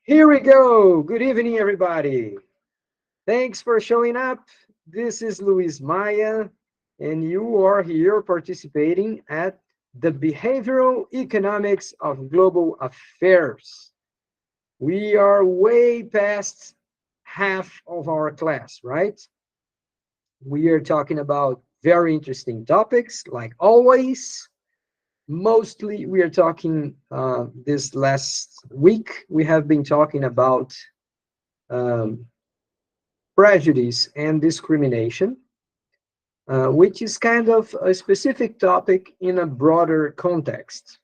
Here we go. Good evening, everybody. Thanks for showing up. This is Luis Maya, and you are here participating at the Behavioral Economics of Global Affairs. We are way past half of our class, right? We are talking about very interesting topics, like always. Mostly, we are talking this last week, we have been talking about um, prejudice and discrimination, which is kind of a specific topic in a broader context.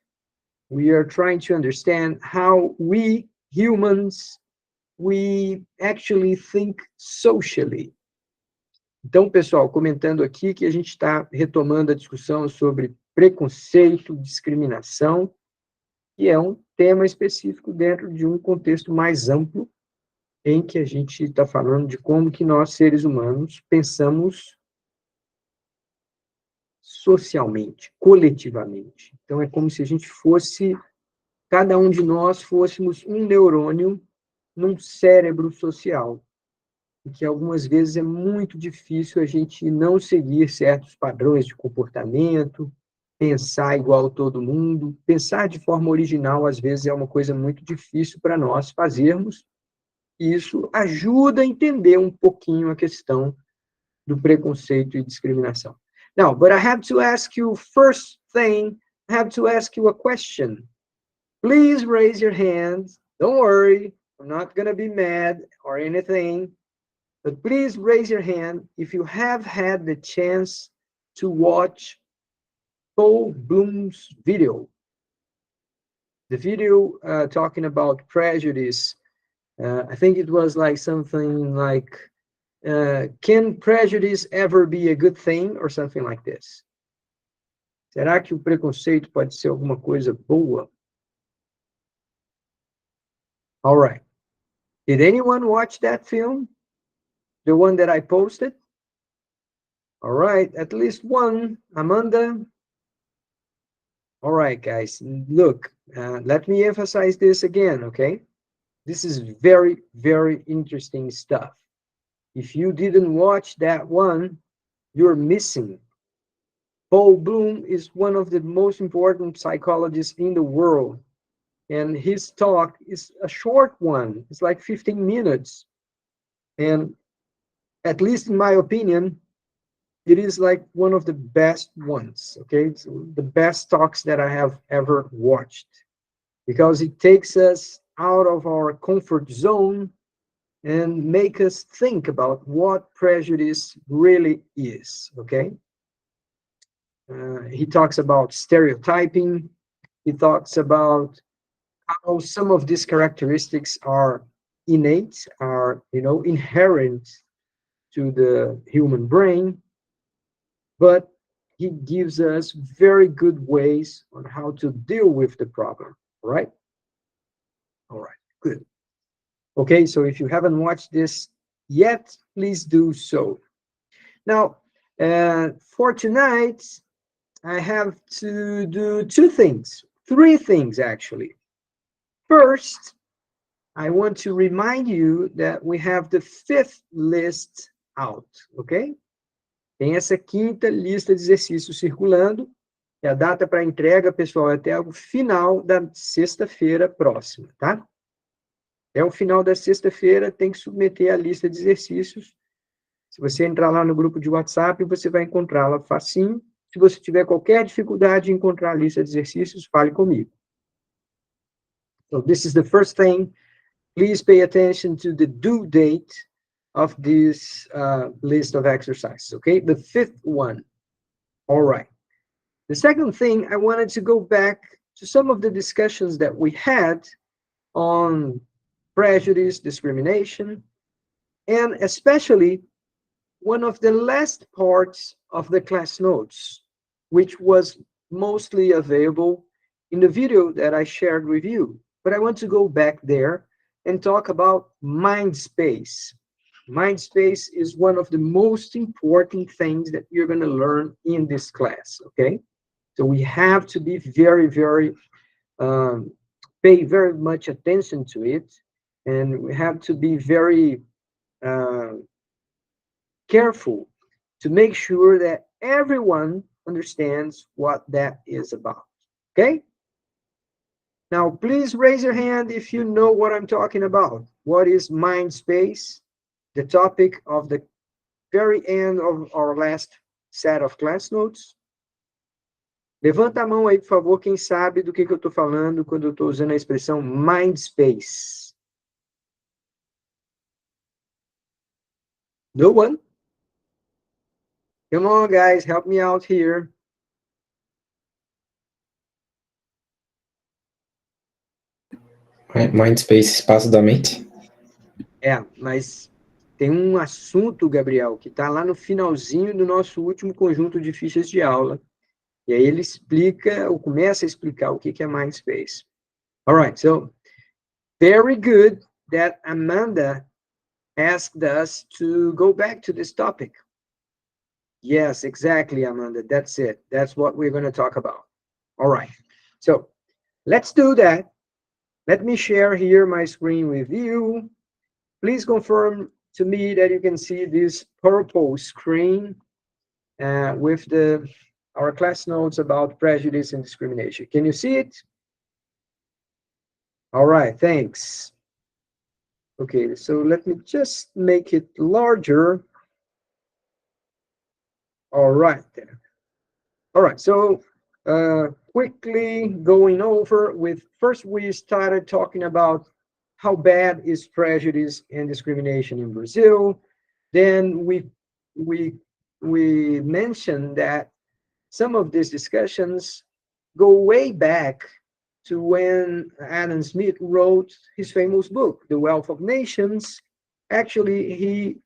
We are trying to understand how we humans we actually think socially. Então, pessoal, comentando aqui que a gente está retomando a discussão sobre preconceito, discriminação, que é um tema específico dentro de um contexto mais amplo, em que a gente está falando de como que nós, seres humanos, pensamos socialmente, coletivamente. Então, é como se a gente fosse, cada um de nós fôssemos um neurônio num cérebro social, e que algumas vezes é muito difícil a gente não seguir certos padrões de comportamento, pensar igual todo mundo, pensar de forma original, às vezes é uma coisa muito difícil para nós fazermos, e isso ajuda a entender um pouquinho a questão do preconceito e discriminação. Now, but I have to ask you first thing, I have to ask you a question. Please raise your hand. Don't worry, I'm not going to be mad or anything, but please raise your hand if you have had the chance to watch Paul Bloom's video. The video talking about prejudice, I think it was like something like, can prejudice ever be a good thing? Or something like this. Será que o preconceito pode ser alguma coisa boa? All right. Did anyone watch that film? The one that I posted? All right, at least one. Amanda? All right, guys, look, let me emphasize this again, okay? This is very, very interesting stuff. If you didn't watch that one, you're missing. Paul Bloom is one of the most important psychologists in the world. And his talk is a short one. It's like 15 minutes. And at least in my opinion, it is like one of the best ones, okay? It's the best talks that I have ever watched, because it takes us out of our comfort zone and make us think about what prejudice really is, okay? He talks about stereotyping. He talks about how some of these characteristics are innate, are, inherent to the human brain, but he gives us very good ways on how to deal with the problem, right? All right, good. Okay, so if you haven't watched this yet, please do so. Now, for tonight, I have to do three things actually. First, I want to remind you that we have the fifth list out, okay? Tem essa quinta lista de exercícios circulando, e a data para entrega, pessoal, é até o final da sexta-feira próxima, tá? Até o final da sexta-feira tem que submeter a lista de exercícios. Se você entrar lá no grupo de WhatsApp, você vai encontrá-la facinho. Se você tiver qualquer dificuldade em encontrar a lista de exercícios, fale comigo. So this is the first thing. Please pay attention to the due date of this list of exercises, okay? The fifth one. All right. The second thing, I wanted to go back to some of the discussions that we had on prejudice, discrimination, and especially one of the last parts of the class notes, which was mostly available in the video that I shared with you. But I want to go back there and talk about mind space. Mind space is one of the most important things that you're going to learn in this class, okay? So we have to be very, very, pay very much attention to it, And we have to be very careful to make sure that everyone understands what that is about. Okay? Now, please raise your hand if you know what I'm talking about. What is mind space? The topic of the very end of our last set of class notes. Levanta a mão aí, por favor, quem sabe do que eu estou falando quando eu estou usando a expressão mind space. No one? Come on, guys, help me out here. Mindspace, espaço da mente. Mas tem um assunto, Gabriel, que está lá no finalzinho do nosso último conjunto de fichas de aula. E aí ele explica, ou começa a explicar o que é Mindspace. All right, so very good that Amanda asked us to go back to this topic. Yes, exactly, Amanda. That's it. That's what we're going to talk about. All right. So let's do that. Let me share here my screen with you. Please confirm to me that you can see this purple screen with our class notes about prejudice and discrimination. Can you see it? All right, thanks. Okay, so let me just make it larger. All right, there. All right, so quickly going over with, first we started talking about how bad is prejudice and discrimination in Brazil. Then we mentioned that some of these discussions go way back to when Adam Smith wrote his famous book, The Wealth of Nations. Actually, he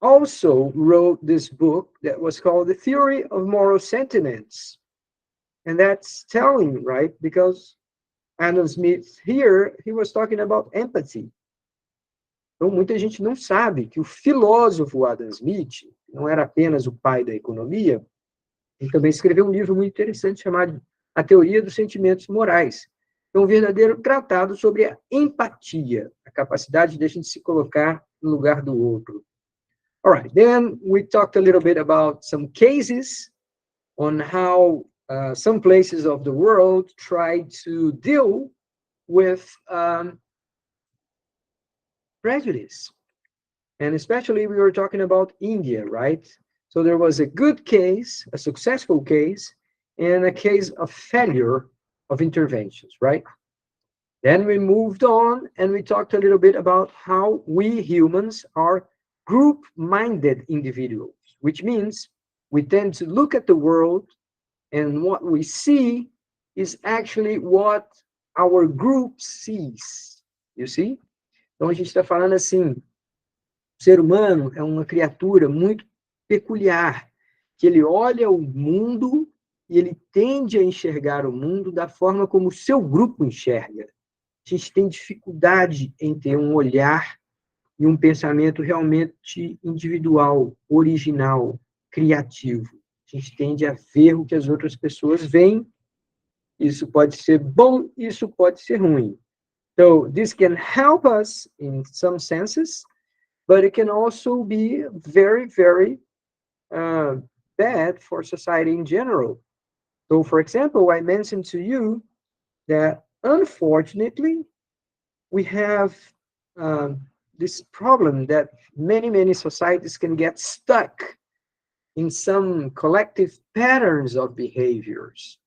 also wrote this book that was called The Theory of Moral Sentiments. And that's telling, right? Because Adam Smith here, he was talking about empathy. Então, muita gente não sabe que o filósofo Adam Smith não era apenas o pai da economia, ele também escreveu um livro muito interessante chamado A Teoria dos Sentimentos Morais. É um verdadeiro tratado sobre a empatia, a capacidade de a gente se colocar no lugar do outro. All right, then we talked a little bit about some cases on how some places of the world try to deal with prejudice. And especially we were talking about India, right? So there was a good case, a successful case, and a case of failure of interventions, right? Then we moved on and we talked a little bit about how we humans are group-minded individuals, which means we tend to look at the world and what we see is actually what our group sees, you see? Então a gente está falando assim, o ser humano é uma criatura muito peculiar, que ele olha o mundo e ele tende a enxergar o mundo da forma como o seu grupo enxerga. A gente tem dificuldade em ter um olhar e um pensamento realmente individual, original, criativo. A gente tende a ver o que as outras pessoas veem. Isso pode ser bom, isso pode ser ruim. So this can help us in some senses, but it can also be very, very bad for society in general. So, for example, I mentioned to you that unfortunately, we have this problem that many, many societies can get stuck in some collective patterns of behaviors.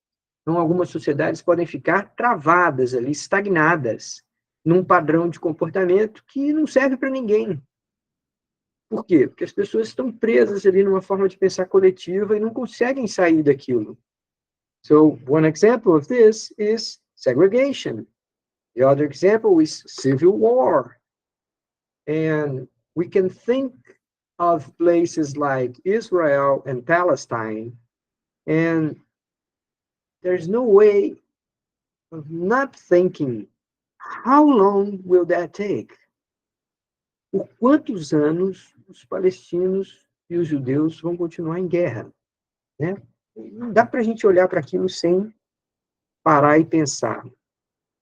Então, algumas sociedades podem ficar travadas ali, estagnadas, num padrão de comportamento que não serve para ninguém. Por quê? Porque as pessoas estão presas ali numa forma de pensar coletiva e não conseguem sair daquilo. So, one example of this is segregation. The other example is civil war. And we can think of places like Israel and Palestine, and there's no way of not thinking, how long will that take? Por quantos anos os palestinos e os judeus vão continuar em guerra? Né? Não dá para a gente olhar para aquilo sem parar e pensar.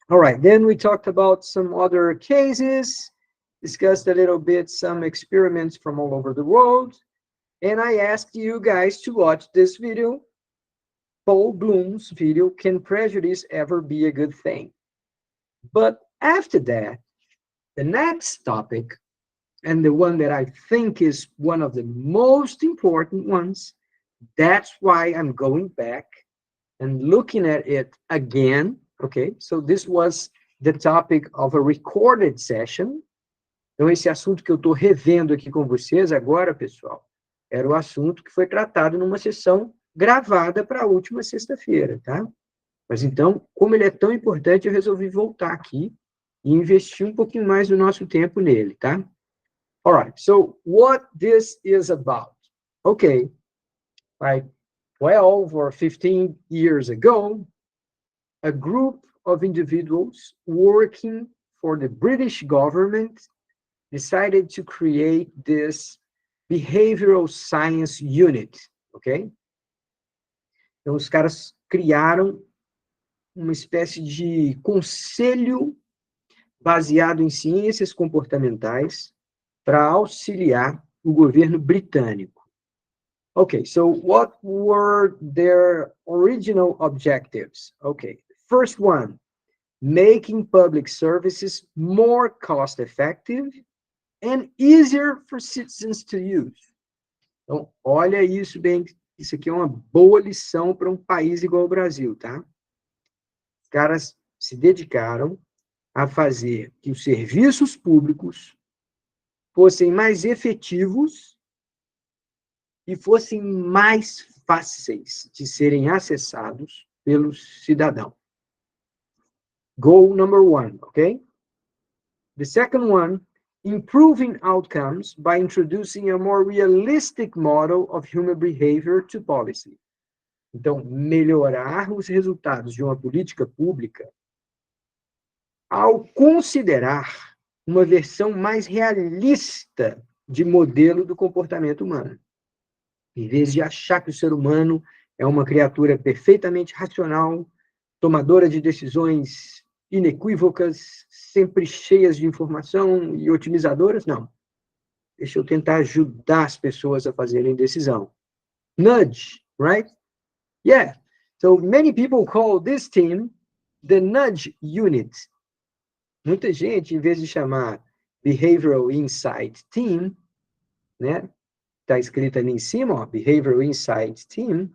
All right, then we talked about some other cases, discussed a little bit some experiments from all over the world, and I asked you guys to watch this video, Paul Bloom's video, Can Prejudice Ever Be a Good Thing? But after that, the next topic, and the one that I think is one of the most important ones, that's why I'm going back and looking at it again, okay? So this was the topic of a recorded session. Então, esse assunto que eu estou revendo aqui com vocês agora, pessoal, era o assunto que foi tratado numa sessão gravada para a última sexta-feira, tá? Mas então, como ele é tão importante, eu resolvi voltar aqui e investir um pouquinho mais do nosso tempo nele, tá? All right, so what this is about? Okay, like 12 or 15 years ago, a group of individuals working for the British government decided to create this behavioral science unit, ok? Então, os caras criaram uma espécie de conselho baseado em ciências comportamentais para auxiliar o governo britânico. Okay, so what were their original objectives? Okay, first one, making public services more cost-effective and easier for citizens to use. Então, olha isso bem, isso aqui é uma boa lição para um país igual ao Brasil, tá? Os caras se dedicaram a fazer que os serviços públicos fossem mais efetivos e fossem mais fáceis de serem acessados pelos cidadãos. Goal number one, okay? The second one, improving outcomes by introducing a more realistic model of human behavior to policy. Então, melhorar os resultados de uma política pública ao considerar uma versão mais realista de modelo do comportamento humano. Em vez de achar que o ser humano é uma criatura perfeitamente racional, tomadora de decisões inequívocas, sempre cheias de informação e otimizadoras, não. Deixa eu tentar ajudar as pessoas a fazerem decisão. Nudge, right? Yeah. So many people call this team the Nudge Unit. Muita gente, em vez de chamar Behavioral Insight Team, né? Está escrito ali em cima, ó, Behavioral Insight Team,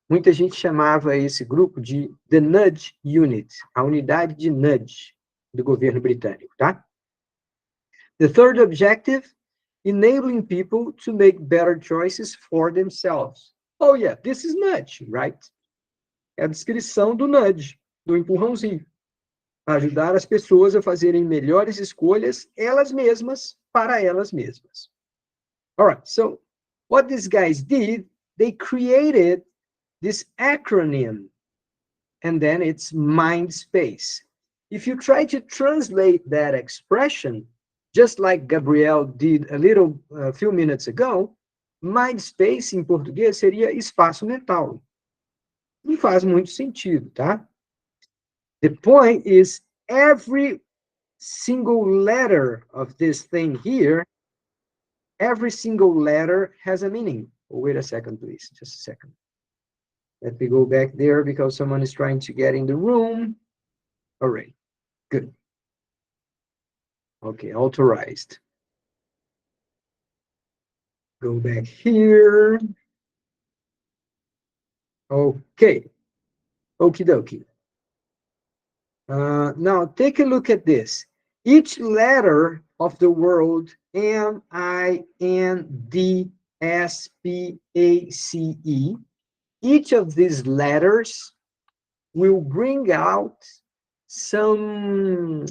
muita gente chamava esse grupo de The Nudge Unit, a unidade de nudge do governo britânico, tá? The third objective, enabling people to make better choices for themselves. Oh yeah, this is nudge, right? É a descrição do nudge, do empurrãozinho. Ajudar as pessoas a fazerem melhores escolhas elas mesmas para elas mesmas. All right, so what these guys did, they created this acronym, and then it's MindSpace. If you try to translate that expression, just like Gabriel did a few minutes ago, MindSpace em português seria espaço mental. Não faz muito sentido, tá? The point is, every single letter of this thing here, every single letter has a meaning. Oh, wait a second, please, just a second. Let me go back there because someone is trying to get in the room. All right, good. Okay, authorized. Go back here. Okay, okie dokie. Now, take a look at this. Each letter of the word MINDSPACE, each of these letters will bring out some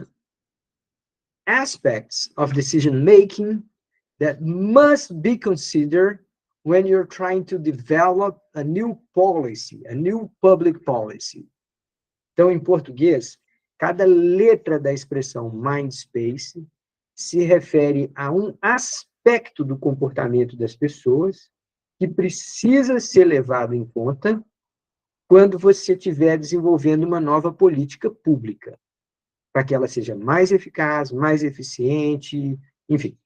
aspects of decision-making that must be considered when you're trying to develop a new policy, a new public policy. Então, em português, cada letra da expressão MindSpace se refere a um aspecto do comportamento das pessoas que precisa ser levado em conta quando você estiver desenvolvendo uma nova política pública. para que ela seja mais eficaz, mais eficiente, enfim.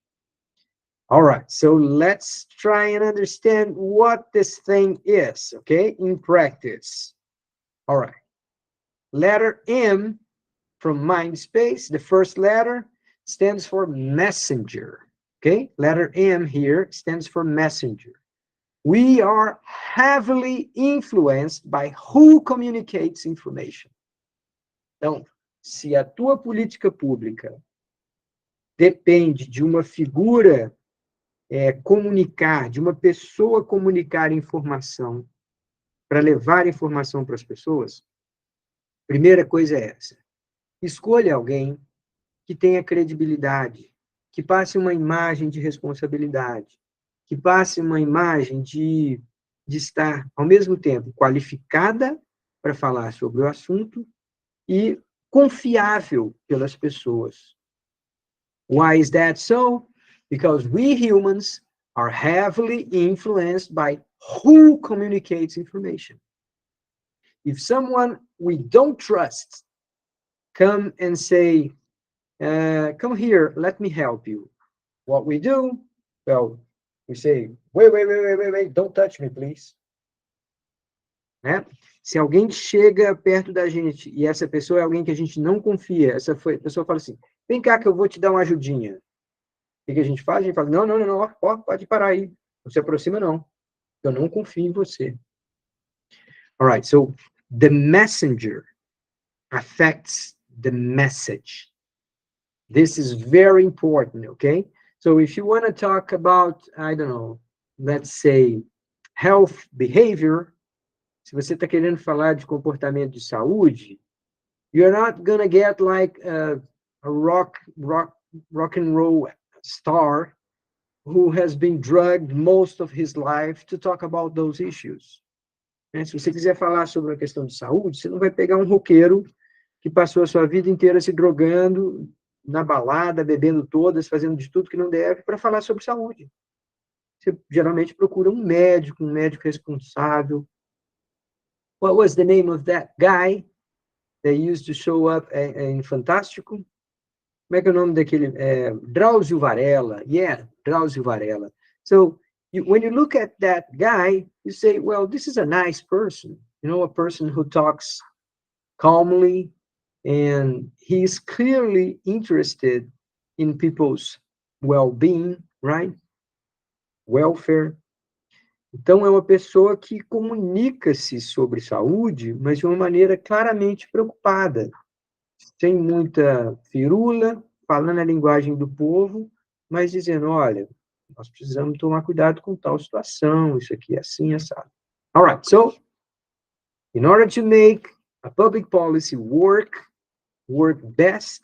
All right, so let's try and understand what this thing is, okay, in practice. All right. Letter M from Mindspace, the first letter stands for messenger, okay? Letter M here stands for messenger. We are heavily influenced by who communicates information. Então, se a tua política pública depende de uma figura comunicar, de uma pessoa comunicar informação, para levar informação para as pessoas, primeira coisa é essa. Escolha alguém que tenha credibilidade, que passe uma imagem de responsabilidade, que passe uma imagem de estar, ao mesmo tempo, qualificada para falar sobre o assunto e confiável pelas pessoas. Why is that so? Because we humans are heavily influenced by who communicates information. If someone we don't trust come and say, come here, let me help you. What we do? Well, we say, wait, don't touch me, please. Né? Se alguém chega perto da gente e essa pessoa é alguém que a gente não confia, essa pessoa fala assim, vem cá que eu vou te dar uma ajudinha. O que a gente faz? A gente fala, não, ó, pode parar aí, não se aproxima não, eu não confio em você. All right, so the messenger affects the message. This is very important, okay? So if you want to talk about, I don't know, let's say, health behavior, se você está querendo falar de comportamento de saúde, you're not going to get like a rock and roll star who has been drugged most of his life to talk about those issues. Se você quiser falar sobre a questão de saúde, você não vai pegar um roqueiro que passou a sua vida inteira se drogando na balada, bebendo todas, fazendo de tudo que não deve, para falar sobre saúde. Você geralmente procura um médico responsável. What was the name of that guy that used to show up in Fantástico? Como é que é o nome daquele? Drauzio Varela. Yeah, Drauzio Varela. So, when you look at that guy, you say, well, this is a nice person. You know, a person who talks calmly, and he's clearly interested in people's well-being, right? Welfare. Então, é uma pessoa que comunica-se sobre saúde, mas de uma maneira claramente preocupada, sem muita firula, falando a linguagem do povo, mas dizendo, olha, nós precisamos tomar cuidado com tal situação, isso aqui é assim, assado. All right, so, in order to make a public policy work best,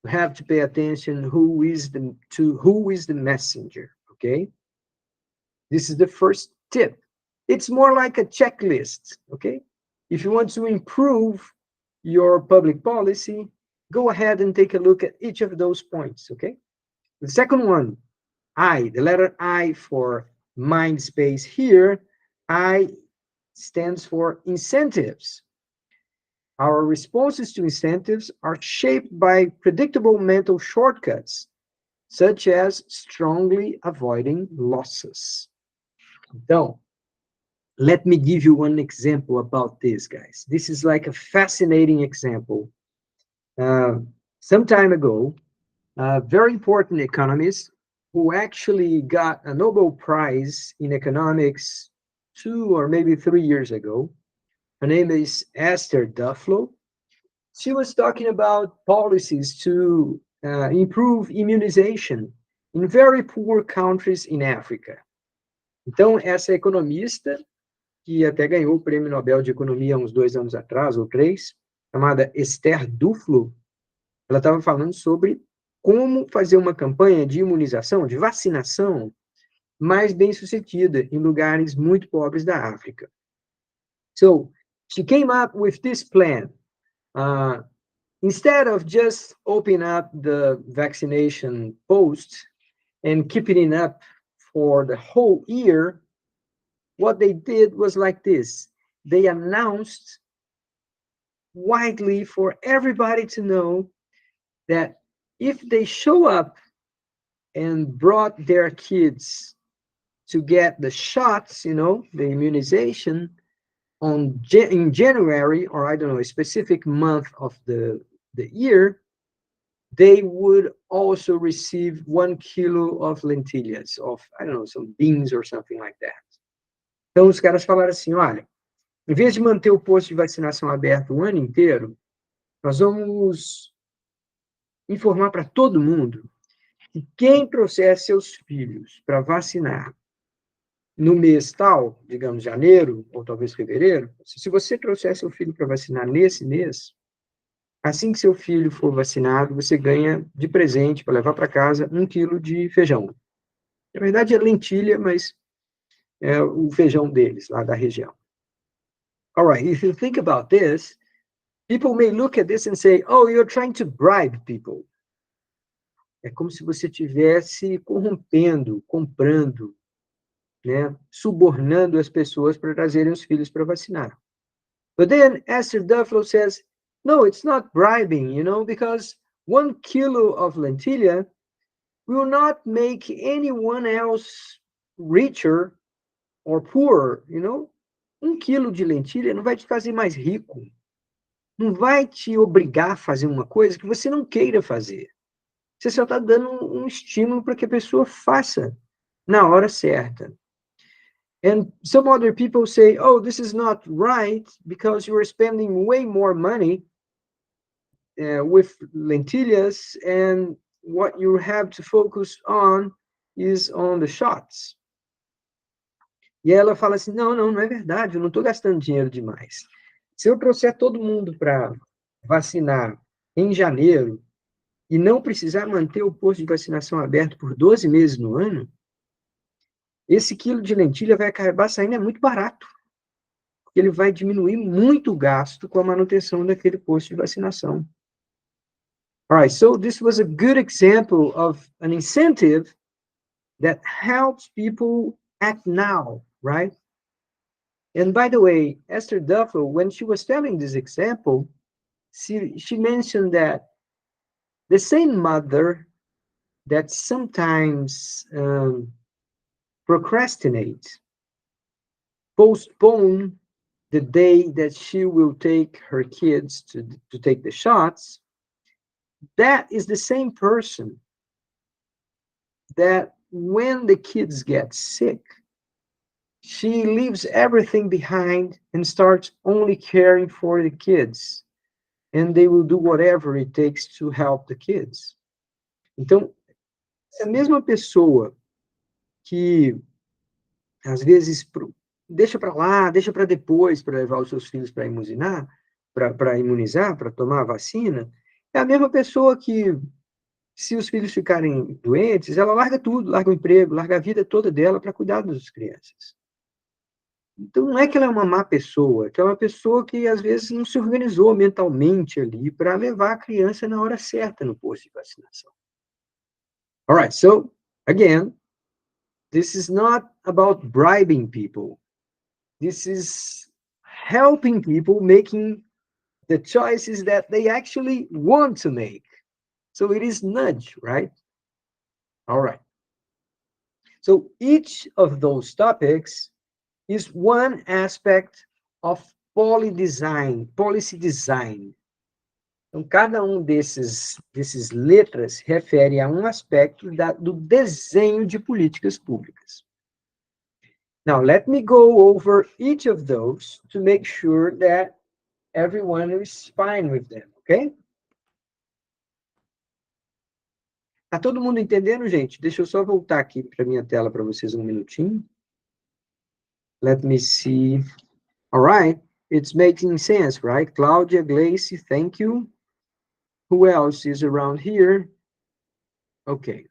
you have to pay attention who is the messenger, okay? This is the first tip. It's more like a checklist, okay? If you want to improve your public policy, go ahead and take a look at each of those points, okay? The second one, I, the letter I for Mindspace here, I stands for incentives. Our responses to incentives are shaped by predictable mental shortcuts, such as strongly avoiding losses. Então, let me give you one example about this, guys. This is like a fascinating example. Some time ago, a very important economist who actually got a Nobel Prize in economics 2 or maybe 3 years ago, her name is Esther Duflo. She was talking about policies to improve immunization in very poor countries in Africa. Então, essa economista, que até ganhou o Prêmio Nobel de Economia há uns 2 anos atrás, ou 3, chamada Esther Duflo, ela estava falando sobre como fazer uma campanha de imunização, de vacinação, mais bem-sucedida em lugares muito pobres da África. So, she came up with this plan. Instead of just opening up the vaccination post and keeping it up for the whole year, what they did was like this. They announced widely for everybody to know that if they show up and brought their kids to get the shots, you know, the immunization in January, or I don't know, a specific month of the year, they would also receive 1 kilo of lentilhas, of, I don't know, some beans or something like that. Então, os caras falaram assim, olha, em vez de manter o posto de vacinação aberto o ano inteiro, nós vamos informar para todo mundo que quem trouxer seus filhos para vacinar no mês tal, digamos janeiro, ou talvez fevereiro, se você trouxer seu filho para vacinar nesse mês, assim que seu filho for vacinado, você ganha de presente para levar para casa 1 quilo de feijão. Na verdade, é lentilha, mas é o feijão deles, lá da região. All right, if you think about this, people may look at this and say, oh, you're trying to bribe people. É como se você estivesse corrompendo, comprando, né, subornando as pessoas para trazerem os filhos para vacinar. But then Esther Duflo says, no, it's not bribing, you know, because 1 kilo of lentilla will not make anyone else richer or poorer, you know. 1 quilo de lentilha não vai te fazer mais rico. Não vai te obrigar a fazer uma coisa que você não queira fazer. Você só está dando um estímulo para que a pessoa faça na hora certa. And some other people say, oh, this is not right because you are spending way more money with lentilhas, and what you have to focus on is on the shots. E ela fala assim, não é verdade, eu não estou gastando dinheiro demais. Se eu trouxer todo mundo para vacinar em janeiro e não precisar manter o posto de vacinação aberto por 12 meses no ano, esse quilo de lentilha vai acabar saindo muito barato. Porque ele vai diminuir muito o gasto com a manutenção daquele posto de vacinação. All right, so this was a good example of an incentive that helps people act now, right? And by the way, Esther Duflo, when she was telling this example, she mentioned that the same mother that sometimes procrastinates, postpone the day that she will take her kids to take the shots, that is the same person that when the kids get sick, she leaves everything behind and starts only caring for the kids. And they will do whatever it takes to help the kids. Então, essa mesma pessoa que, às vezes, deixa para lá, deixa para depois, para levar os seus filhos para imunizar, para tomar a vacina, é a mesma pessoa que, se os filhos ficarem doentes, ela larga tudo, larga o emprego, larga a vida toda dela para cuidar das crianças. Então, não é que ela é uma má pessoa, é que é uma pessoa que, às vezes, não se organizou mentalmente ali para levar a criança na hora certa no posto de vacinação. All right, so, again, this is not about bribing people. This is helping people making the choices that they actually want to make. So it is nudge, right? All right. So each of those topics is one aspect of policy design. Então, cada desses letras refere a um aspecto do desenho de políticas públicas. Now, let me go over each of those to make sure that everyone is fine with them, okay? Tá todo mundo entendendo, gente? Deixa eu só voltar aqui para minha tela para vocês um minutinho. Let me see. All right, it's making sense, right? Claudia, Gleice, thank you. Who else is around here? Okay.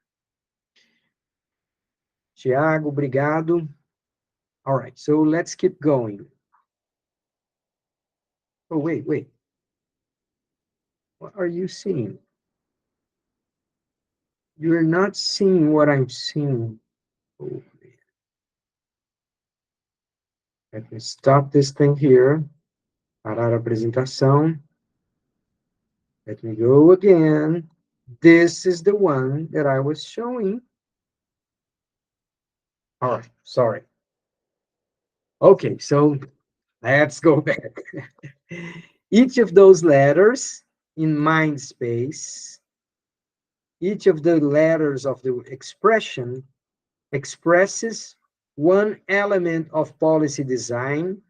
Tiago, obrigado. All right, so let's keep going. Oh, wait. What are you seeing? You're not seeing what I'm seeing. Oh, man. Let me stop this thing here. Parar a apresentação. Let me go again. This is the one that I was showing. All right, sorry. Okay, so let's go back. Each of those letters in mind space, each of the letters of the expression expresses one element of policy design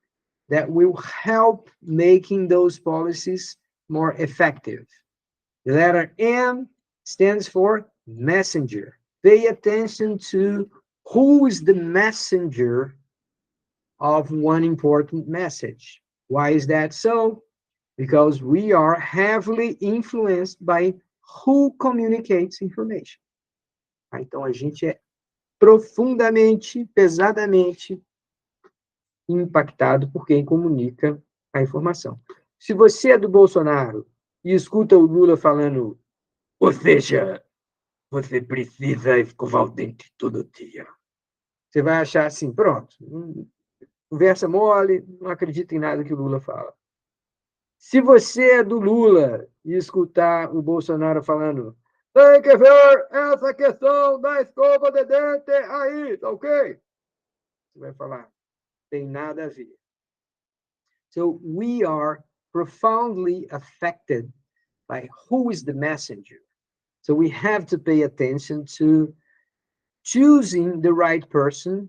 that will help making those policies more effective. The letter M stands for messenger. Pay attention to who is the messenger of one important message. Why is that so? Because we are heavily influenced by who communicates information. Então, a gente é profundamente, pesadamente impactado por quem comunica a informação. Se você é do Bolsonaro e escuta o Lula falando, ou seja, você precisa escovar o dente todo dia. Você vai achar assim, pronto, conversa mole, não acredita em nada que o Lula fala. Se você é do Lula e escutar o Bolsonaro falando, tem que ver essa questão da escova de dente aí, tá ok? Você vai falar, tem nada a ver. So we are profoundly affected by who is the messenger. So we have to pay attention to choosing the right person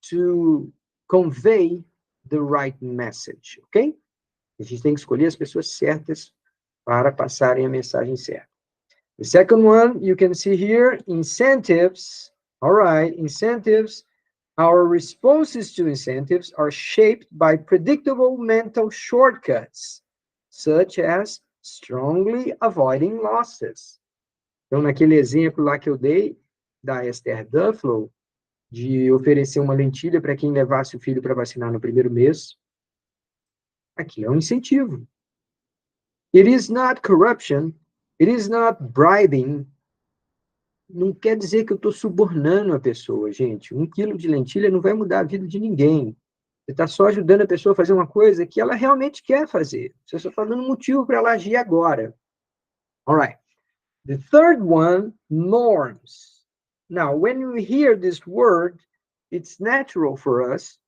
to convey the right message, ok? A gente tem que escolher as pessoas certas para passarem a mensagem certa. The second one, you can see here, incentives. All right, incentives. Our responses to incentives are shaped by predictable mental shortcuts, such as strongly avoiding losses. Então, naquele exemplo lá que eu dei, da Esther Duflo, de oferecer uma lentilha para quem levasse o filho para vacinar no primeiro mês, aqui é um incentivo. It is not corruption, it is not bribing. Não quer dizer que eu estou subornando a pessoa, gente. 1 quilo de lentilha não vai mudar a vida de ninguém. Você está só ajudando a pessoa a fazer uma coisa que ela realmente quer fazer. Você só está dando motivo para ela agir agora. All right. The third one, norms. Now, when we hear this word, it's natural for us,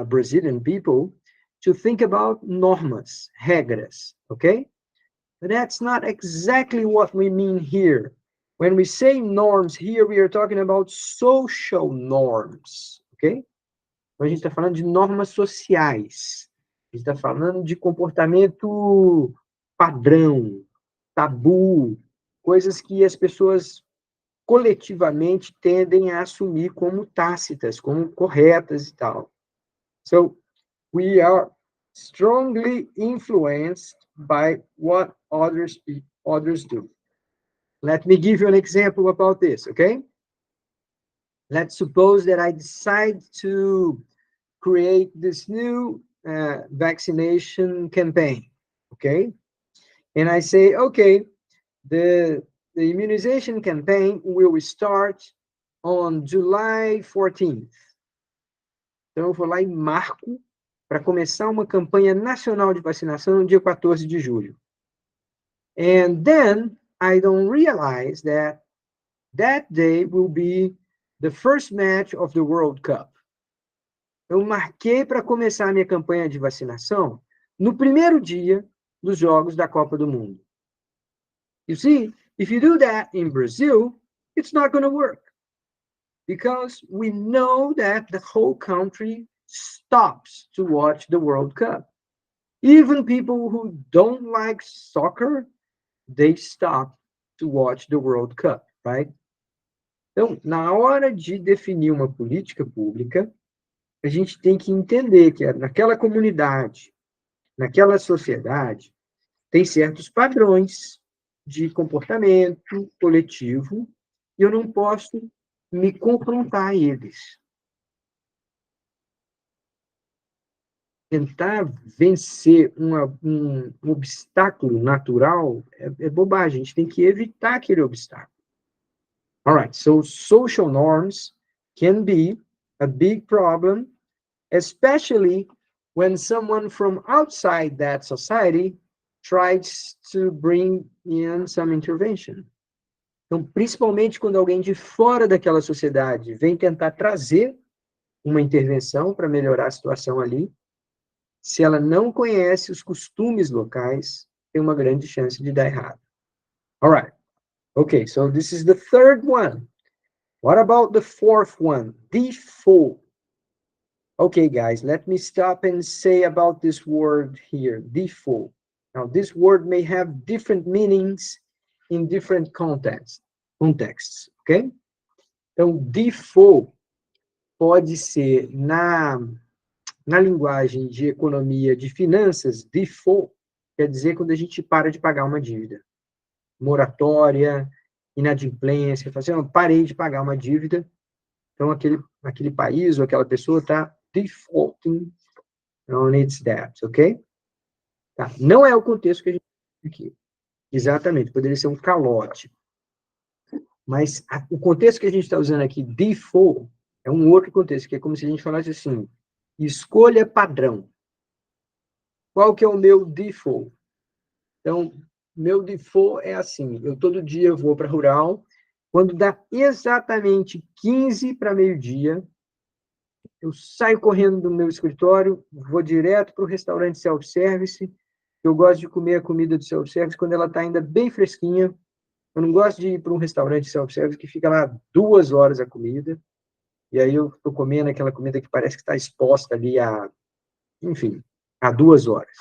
Brazilian people, to think about normas, regras, okay? But that's not exactly what we mean here. When we say norms here, we are talking about social norms, ok? Então, a gente está falando de normas sociais. A gente está falando de comportamento padrão, tabu, coisas que as pessoas coletivamente tendem a assumir como tácitas, como corretas e tal. So, we are strongly influenced by what others do. Let me give you an example about this, okay? Let's suppose that I decide to create this new vaccination campaign, okay? And I say, okay, the immunization campaign will start on July 14th. Então, eu vou lá e marco para começar uma campanha nacional de vacinação no dia 14 de julho. And then I don't realize that that day will be the first match of the World Cup. Eu marquei para começar a minha campanha de vacinação no primeiro dia dos Jogos da Copa do Mundo. You see, if you do that in Brazil, it's not going to work. Because we know that the whole country stops to watch the World Cup. Even people who don't like soccer, they stop to watch the World Cup, right? Então, na hora de definir uma política pública, a gente tem que entender que naquela comunidade, naquela sociedade, tem certos padrões de comportamento coletivo e eu não posso me confrontar a eles. Tentar vencer um obstáculo natural é bobagem. A gente tem que evitar aquele obstáculo. All right, so social norms can be a big problem, especially when someone from outside that society tries to bring in some intervention. Então, principalmente quando alguém de fora daquela sociedade vem tentar trazer uma intervenção para melhorar a situação ali, se ela não conhece os costumes locais, tem uma grande chance de dar errado. All right. Okay, so this is the third one. What about the fourth one? Default. Okay, guys, let me stop and say about this word here, default. Now, this word may have different meanings in different contexts, ok? Então, default pode ser, na linguagem de economia, de finanças, default quer dizer quando a gente para de pagar uma dívida. Moratória, inadimplência, parei de pagar uma dívida, então aquele país ou aquela pessoa está defaulting on its debts, ok? Tá. Não é o contexto que a gente tem aqui. Exatamente, poderia ser um calote. Mas o contexto que a gente está usando aqui, default, é um outro contexto, que é como se a gente falasse assim, escolha padrão. Qual que é o meu default? Então, meu default é assim, eu todo dia vou para a Rural, quando dá exatamente 15 para meio-dia, eu saio correndo do meu escritório, vou direto para o restaurante self-service, eu gosto de comer a comida do self-service quando ela está ainda bem fresquinha. Eu não gosto de ir para um restaurante self-service que fica lá 2 horas a comida, e aí eu estou comendo aquela comida que parece que está exposta ali enfim, a 2 horas.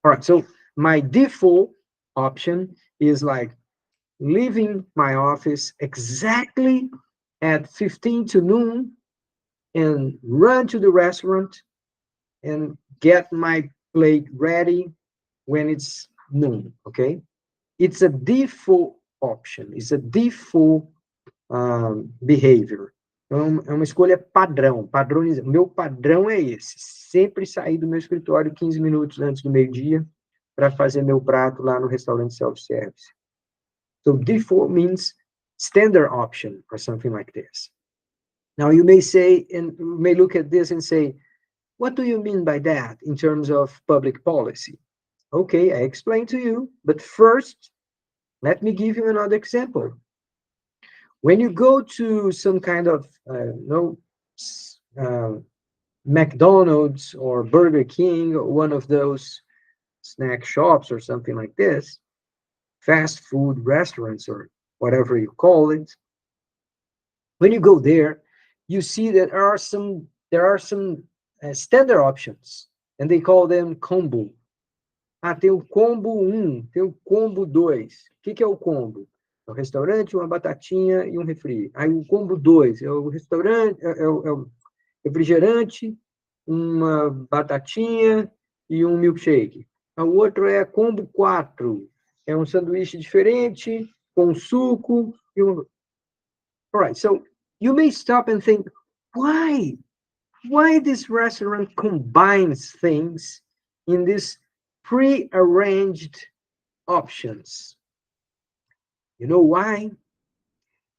All right, so my default option is like leaving my office exactly at 15 to noon and run to the restaurant and get my plate ready when it's noon, okay? It's a default option, it's a default behavior. Então, é uma escolha padrão, padronizada. Meu padrão é esse, sempre sair do meu escritório 15 minutos antes do meio-dia para fazer meu prato lá no restaurante self-service. So default means standard option or something like this. Now you may say, and you may look at this and say, what do you mean by that in terms of public policy? Okay, I explained to you, but first, let me give you another example. When you go to some kind of, McDonald's or Burger King or one of those snack shops or something like this, fast food restaurants or whatever you call it, when you go there, you see that there are some standard options, and they call them combo. Tem o combo 1, tem o combo 2. O que é o combo? É o restaurante, uma batatinha e um refri. Aí o combo 2 é o restaurante, é o refrigerante, uma batatinha e um milkshake. O outro é combo 4, é um sanduíche diferente, com suco e um... All right, so you may stop and think, why this restaurant combines things in these pre-arranged options? You know why?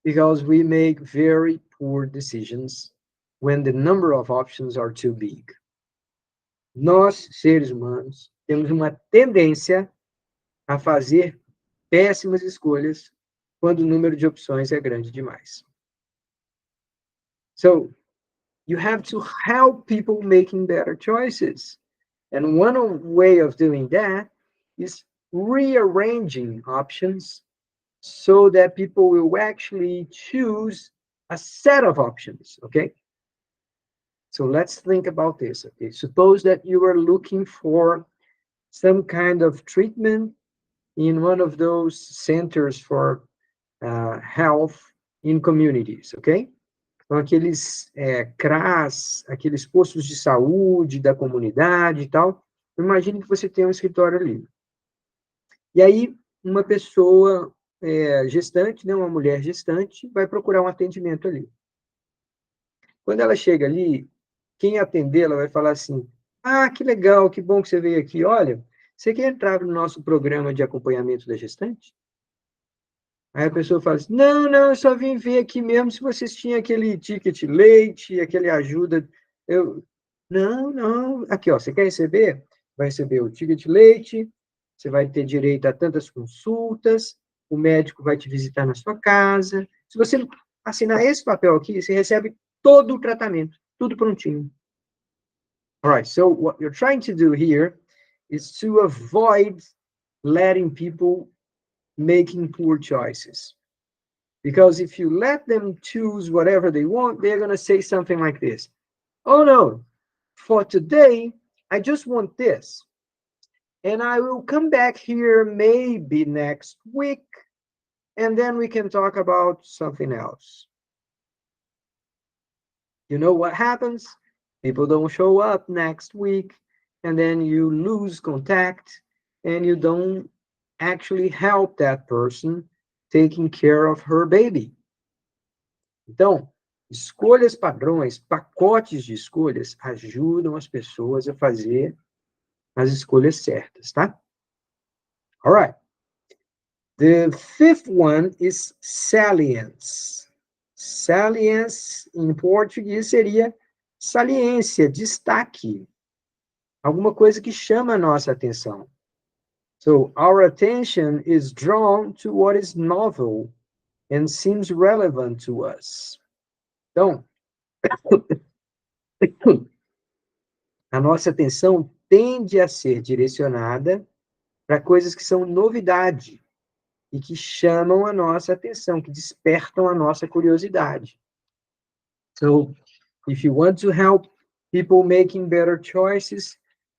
Because we make very poor decisions when the number of options are too big. Nós, seres humanos, temos uma tendência a fazer péssimas escolhas quando o número de opções é grande demais. So, you have to help people making better choices. And one way of doing that is rearranging options so that people will actually choose a set of options, okay? So let's think about this, okay? Suppose that you are looking for some kind of treatment in one of those centers for health in communities, okay? Então, aqueles CRAS, aqueles postos de saúde da comunidade e tal. Imagine que você tem um escritório ali. E aí, uma pessoa gestante, né, uma mulher gestante, vai procurar um atendimento ali. Quando ela chega ali, quem atender, ela vai falar assim, que legal, que bom que você veio aqui. Olha, você quer entrar no nosso programa de acompanhamento da gestante? Aí a pessoa fala assim, não, eu só vim ver aqui mesmo se vocês tinham aquele ticket leite, aquele ajuda. Não, aqui, ó, você quer receber? Vai receber o ticket leite, você vai ter direito a tantas consultas, o médico vai te visitar na sua casa. Se você assinar esse papel aqui, você recebe todo o tratamento, tudo prontinho. All right, so what you're trying to do here is to avoid letting people making poor choices. Because if you let them choose whatever they want, they're going to say something like this. Oh, no, for today, I just want this. And I will come back here maybe next week, and then we can talk about something else. You know what happens? People don't show up next week, and then you lose contact, and you don't actually help that person taking care of her baby. Então, escolhas padrões, pacotes de escolhas ajudam as pessoas a fazer as escolhas certas, tá? All right. The fifth one is salience. Salience, em português, seria saliência, destaque. Alguma coisa que chama a nossa atenção. So, our attention is drawn to what is novel and seems relevant to us. Então, a nossa atenção tende a ser direcionada para coisas que são novidade e que chamam a nossa atenção, que despertam a nossa curiosidade. So, if you want to help people making better choices,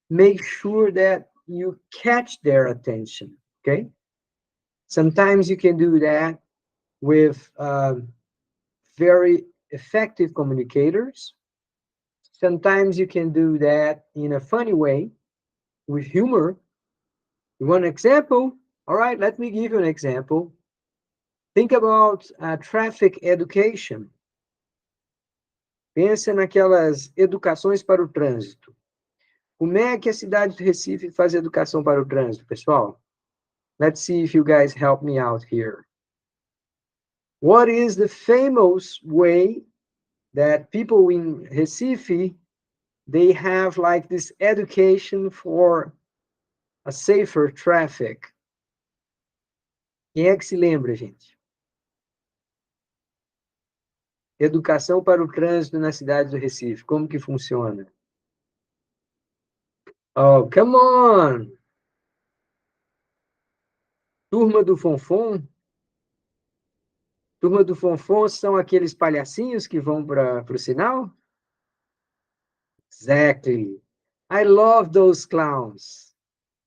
make sure that you catch their attention, okay? Sometimes you can do that with very effective communicators. Sometimes you can do that in a funny way, with humor. You want an example? All right, let me give you an example. Think about traffic education. Pensa naquelas educações para o trânsito. Como é que a cidade do Recife faz educação para o trânsito, pessoal? Let's see if you guys help me out here. What is the famous way that people in Recife, they have like this education for a safer traffic? Quem é que se lembra, gente? Educação para o trânsito na cidade do Recife. Como que funciona? Oh, come on! Turma do Fonfon? Turma do Fonfon são aqueles palhacinhos que vão para o sinal? Exactly. I love those clowns.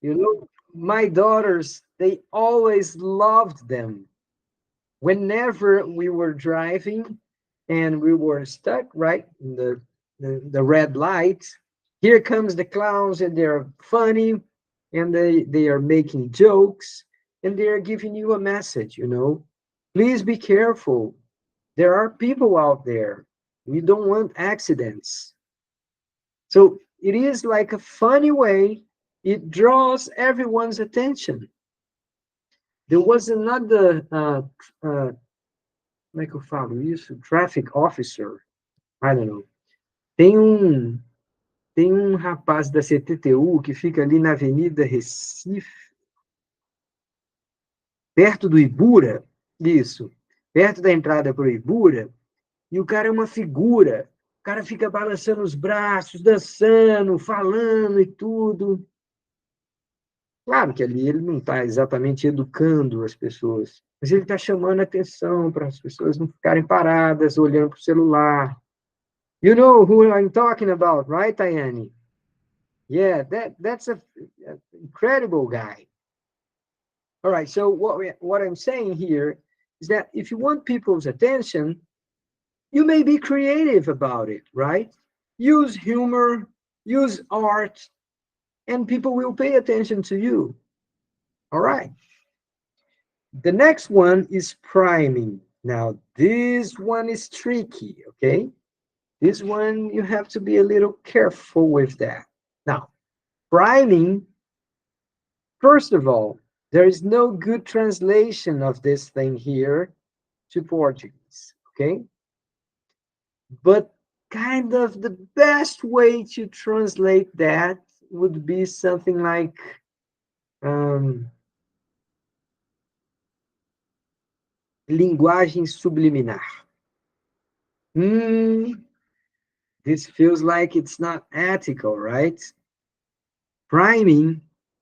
You know, my daughters, they always loved them. Whenever we were driving and we were stuck, right, in the red light, here comes the clowns, and they're funny, and they are making jokes, and they are giving you a message, you know. Please be careful. There are people out there. We don't want accidents. So it is like a funny way. It draws everyone's attention. There was another, como é que eu falo isso? Traffic officer. I don't know. Tem um rapaz da CTTU que fica ali na Avenida Recife, perto do Ibura, isso, perto da entrada para o Ibura, e o cara é uma figura. O cara fica balançando os braços, dançando, falando e tudo. Claro que ali ele não está exatamente educando as pessoas, mas ele está chamando a atenção para as pessoas não ficarem paradas, olhando para o celular. You know who I'm talking about, right, Tayane? Yeah, that's an incredible guy. All right, so what I'm saying here is that if you want people's attention, you may be creative about it, right? Use humor, use art, and people will pay attention to you. All right. The next one is priming. Now, this one is tricky, okay? This one, you have to be a little careful with that. Now, priming, first of all, there is no good translation of this thing here to Portuguese, okay? But kind of the best way to translate that would be something like Linguagem subliminar. This feels like it's not ethical, right? Priming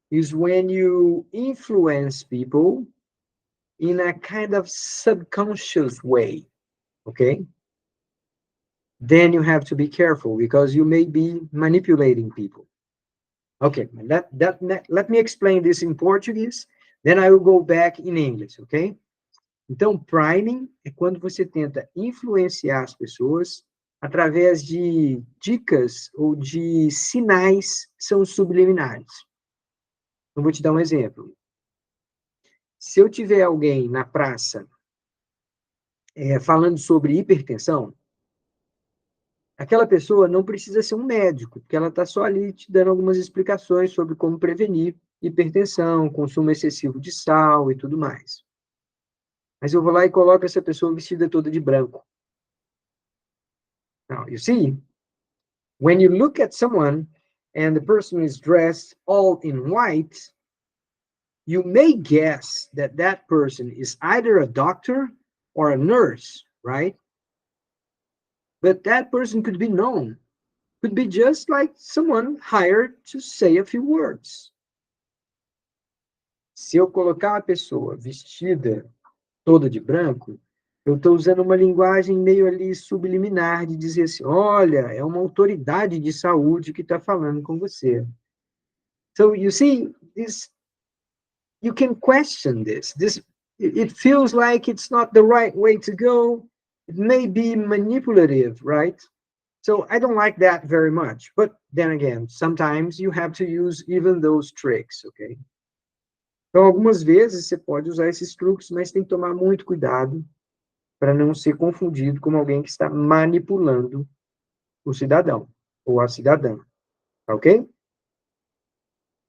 is when you influence people in a kind of subconscious way, okay? Then you have to be careful because you may be manipulating people. Okay, let me explain this in Portuguese, then I will go back in English, okay? Então, priming é quando você tenta influenciar as pessoas através de dicas ou de sinais que são subliminares. Eu vou te dar um exemplo. Se eu tiver alguém na praça falando sobre hipertensão, aquela pessoa não precisa ser um médico, porque ela está só ali te dando algumas explicações sobre como prevenir hipertensão, consumo excessivo de sal e tudo mais. Mas eu vou lá e coloco essa pessoa vestida toda de branco. Now, you see, when you look at someone and the person is dressed all in white, you may guess that that person is either a doctor or a nurse, right? But that person could be known, could be just like someone hired to say a few words. Se eu colocar a pessoa vestida toda de branco, eu estou usando uma linguagem meio ali subliminar de dizer assim, olha, é uma autoridade de saúde que está falando com você. So you see, this, you can question this. It feels like it's not the right way to go. It may be manipulative, right? So I don't like that very much. But then again, sometimes you have to use even those tricks, okay? Então, algumas vezes você pode usar esses truques, mas tem que tomar muito cuidado para não ser confundido como alguém que está manipulando o cidadão ou a cidadã, ok?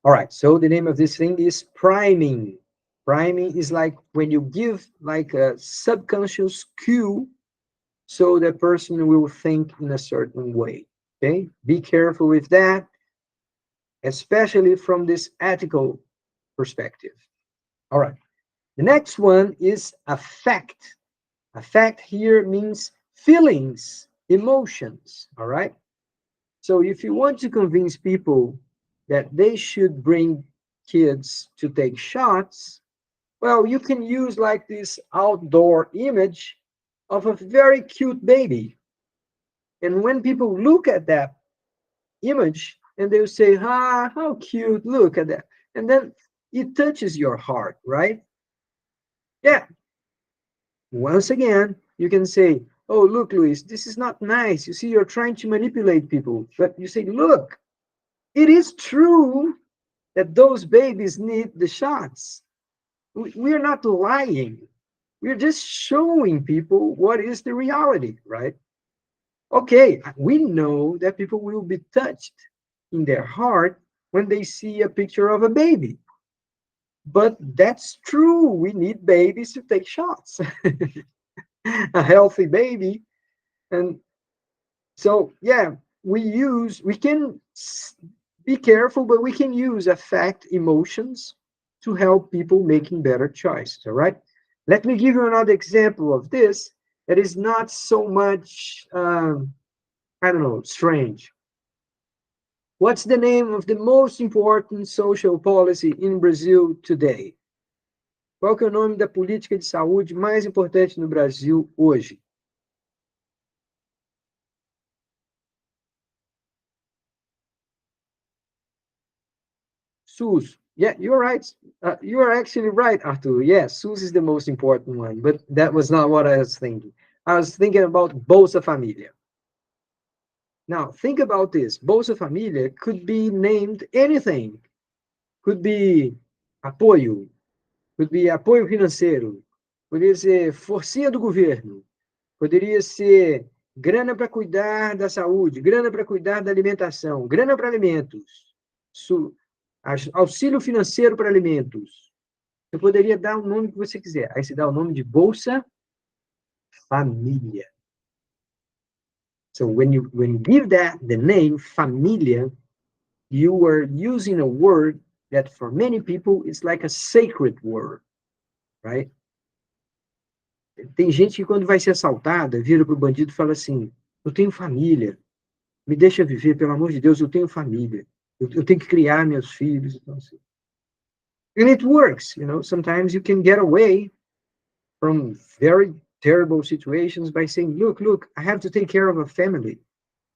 All right, so the name of this thing is priming. Priming is like when you give like a subconscious cue so the person will think in a certain way, okay? Be careful with that, especially from this ethical perspective. All right, the next one is affect. Affect here means feelings, emotions, all right? So if you want to convince people that they should bring kids to take shots, well, you can use like this outdoor image of a very cute baby. And when people look at that image and they'll say, ah, how cute, look at that. And then it touches your heart, right? Yeah. Once again, you can say, oh, look, Luis, this is not nice. You see, you're trying to manipulate people. But you say, look, it is true that those babies need the shots. We're not lying. We're just showing people what is the reality, right? Okay, we know that people will be touched in their heart when they see a picture of a baby. But that's true. We need babies to take shots. A healthy baby. And so, yeah, we can be careful, but we can use affect emotions to help people making better choices, all right? Let me give you another example of this that is not so much, I don't know, strange. What's the name of the most important social policy in Brazil today? Qual que é o nome da política de saúde mais importante no Brasil hoje? SUS. Yeah, you're right. You are actually right, Arthur. Yes, SUS is the most important one, but that was not what I was thinking. I was thinking about Bolsa Família. Now, think about this. Bolsa Família could be named anything. Could be apoio. Could be apoio financeiro. Poderia ser forcinha do governo. Poderia ser grana para cuidar da saúde, grana para cuidar da alimentação, grana para alimentos, auxílio financeiro para alimentos. Você poderia dar o nome que você quiser. Aí você dá o nome de Bolsa Família. So when you give that the name família, you are using a word that for many people it's like a sacred word, right? Tem gente que quando vai ser assaltada, vira pro bandido e fala assim: eu tenho família, me deixa viver, pelo amor de Deus, eu tenho família, eu tenho que criar meus filhos. Então, assim. And it works, sometimes you can get away from very terrible situations by saying, look, I have to take care of a family.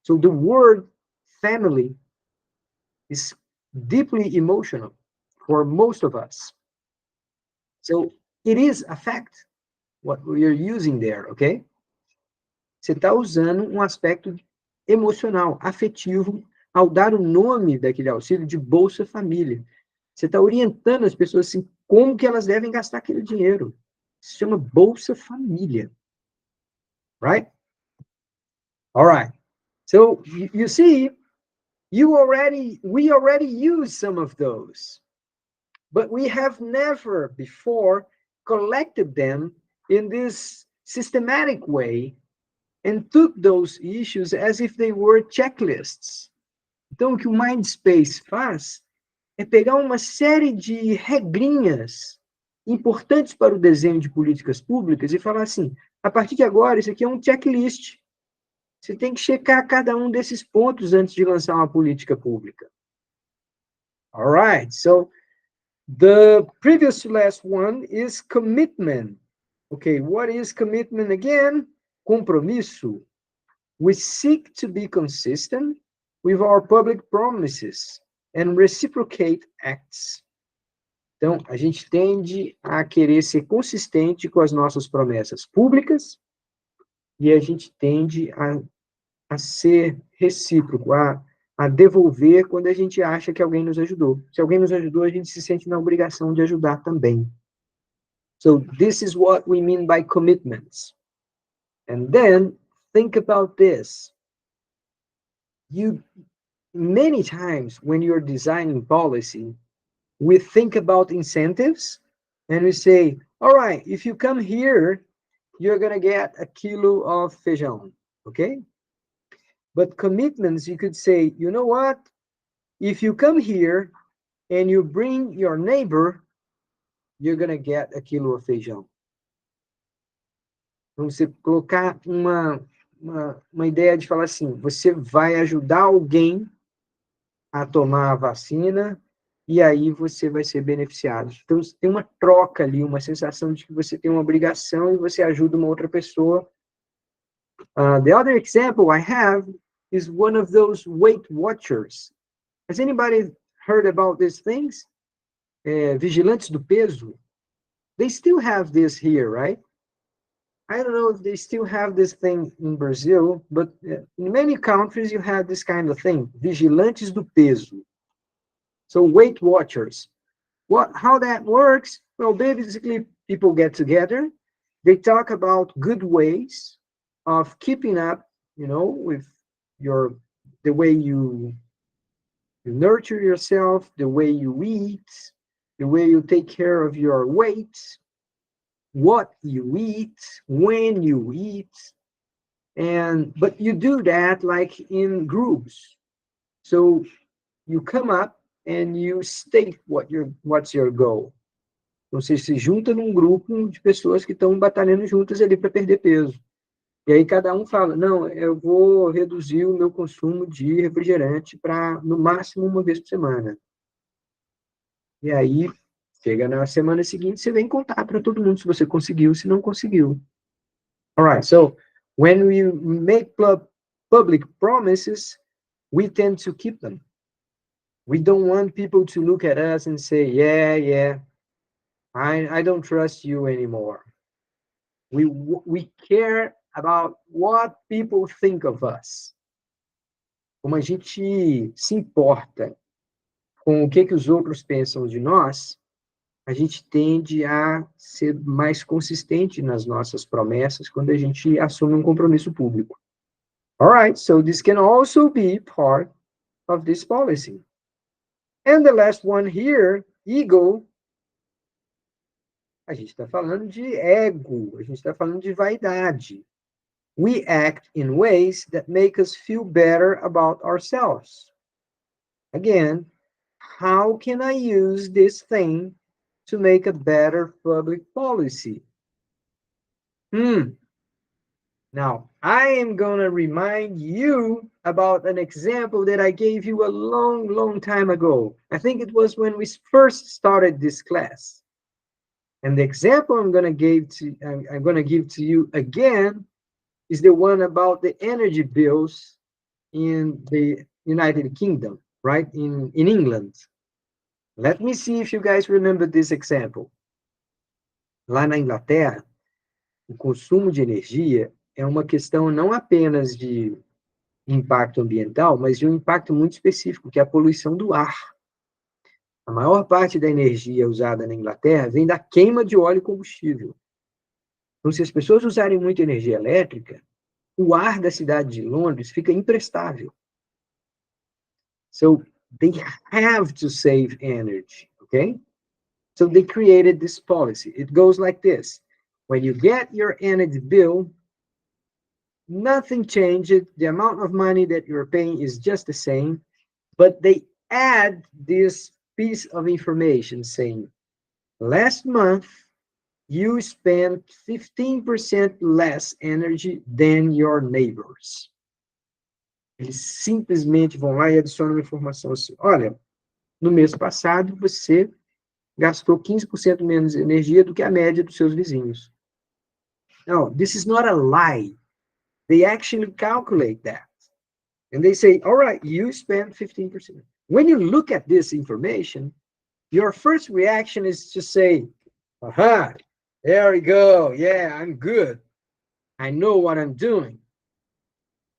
So the word family is deeply emotional for most of us. So it is a fact, what we are using there, okay? Você está usando um aspecto emocional, afetivo, ao dar o nome daquele auxílio de Bolsa Família. Você está orientando as pessoas assim, como que elas devem gastar aquele dinheiro. Isso se chama Bolsa Família. Right? All right. So you see, we already use some of those, but we have never before collected them in this systematic way and took those issues as if they were checklists. Então, o que o Mindspace faz é pegar uma série de regrinhas importantes para o desenho de políticas públicas e falar assim, a partir de agora, isso aqui é um checklist. Você tem que checar cada um desses pontos antes de lançar uma política pública. All right, so the previous to last one is commitment. Okay, what is commitment again? Compromisso. We seek to be consistent with our public promises and reciprocate acts. Então, a gente tende a querer ser consistente com as nossas promessas públicas e a gente tende a ser recíproco, a devolver quando a gente acha que alguém nos ajudou. Se alguém nos ajudou, a gente se sente na obrigação de ajudar também. So, this is what we mean by commitments. And then, think about this. Many times when you're designing policy, we think about incentives and we say, all right, if you come here, you're going to get a kilo of feijão, okay? But commitments, you could say, you know what? If you come here and you bring your neighbor, you're going to get a kilo of feijão. Então, você colocar uma ideia de falar assim, você vai ajudar alguém a tomar a vacina e aí você vai ser beneficiado. Então, tem uma troca ali, uma sensação de que você tem uma obrigação e você ajuda uma outra pessoa. The other example I have is one of those Weight Watchers. Has anybody heard about these things? Vigilantes do peso. They still have this here, right? I don't know if they still have this thing in Brazil, but in many countries you have this kind of thing, vigilantes do peso. So Weight Watchers. How that works? Well, basically people get together, they talk about good ways of keeping up, with the way you nurture yourself, the way you eat, the way you take care of your weight, what you eat, when you eat, but you do that like in groups. So you come up and you state what's your goal. Então, você se junta num grupo de pessoas que estão batalhando juntas ali para perder peso. E aí cada um fala, não, eu vou reduzir o meu consumo de refrigerante para, no máximo, uma vez por semana. E aí, chega na semana seguinte, você vem contar para todo mundo se você conseguiu, se não conseguiu. All right, so when we make public promises, we tend to keep them. We don't want people to look at us and say, yeah, I don't trust you anymore. We care about what people think of us. Como a gente se importa com o que os outros pensam de nós, a gente tende a ser mais consistente nas nossas promessas quando a gente assume um compromisso público. All right, so this can also be part of this policy. And the last one here, ego. A gente está falando de ego, a gente está falando de vaidade. We act in ways that make us feel better about ourselves. Again, how can I use this thing to make a better public policy? Now, I am going to remind you about an example that I gave you a long, long time ago. I think it was when we first started this class. And the example I'm going to give to you again is the one about the energy bills in the United Kingdom, right? In England. Let me see if you guys remember this example. Lá na Inglaterra, o consumo de energia é uma questão não apenas de impacto ambiental, mas de um impacto muito específico, que é a poluição do ar. A maior parte da energia usada na Inglaterra vem da queima de óleo e combustível. Então, se as pessoas usarem muita energia elétrica, o ar da cidade de Londres fica imprestável. So, they have to save energy, okay? So, they created this policy. It goes like this. When you get your energy bill, nothing changed. The amount of money that you're paying is just the same, but they add this piece of information saying, last month, you spent 15% less energy than your neighbors. Eles simplesmente vão lá e adicionam uma informação assim, olha, no mês passado você gastou 15% menos energia do que a média dos seus vizinhos. No, this is not a lie. They actually calculate that. And they say, all right, you spent 15%. When you look at this information, your first reaction is to say, aha, there we go. Yeah, I'm good. I know what I'm doing.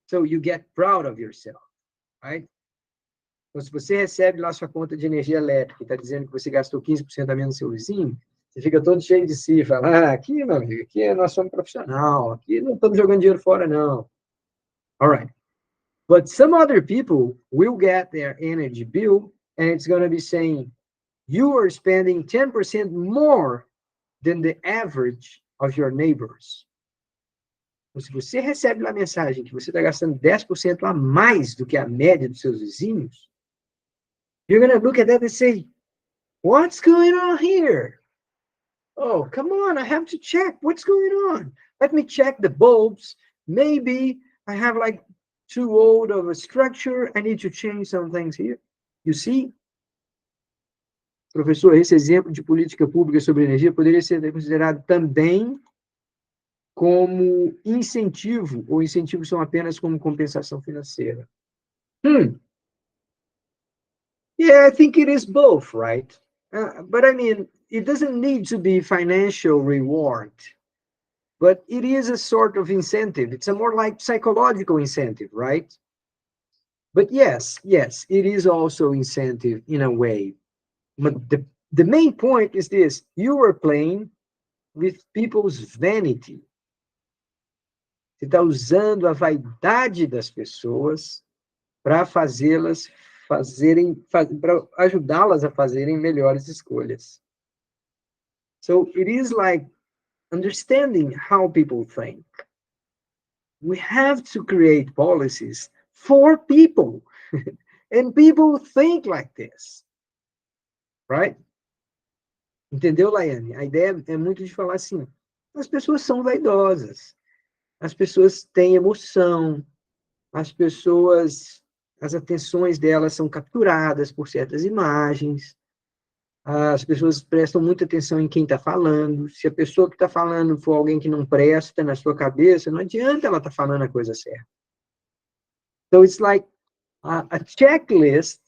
So you get proud of yourself, right? Então, se você recebe lá sua conta de energia elétrica e está dizendo que você gastou 15% a menos do seu vizinho, você fica todo cheio de si, fala, aqui, meu amigo, aqui nós somos profissional, aqui não estamos jogando dinheiro fora, não. All right. But some other people will get their energy bill and it's going to be saying, you are spending 10% more than the average of your neighbors. Então, se você recebe lá a mensagem que você está gastando 10% a mais do que a média dos seus vizinhos, you're going to look at that and say, what's going on here? Oh, come on, I have to check. What's going on? Let me check the bulbs. Maybe I have like too old of a structure. I need to change some things here. You see? Professor, esse exemplo de política pública sobre energia poderia ser considerado também como incentivo, ou incentivos são apenas como compensação financeira? Yeah, I think it is both, right? But I mean, it doesn't need to be financial reward, but it is a sort of incentive. It's a more like psychological incentive, right? But yes, it is also incentive in a way. But the main point is this: you are playing with people's vanity. Você está usando a vaidade das pessoas para fazê-las para ajudá-las a fazerem melhores escolhas. So it is like understanding how people think. We have to create policies for people. And people think like this. Right? Entendeu, Laiane? A ideia é muito de falar assim, as pessoas são vaidosas. As pessoas têm emoção. As pessoas, as atenções delas são capturadas por certas imagens. As pessoas prestam muita atenção em quem está falando. Se a pessoa que está falando for alguém que não presta na sua cabeça, não adianta ela estar falando a coisa certa. So it's like a checklist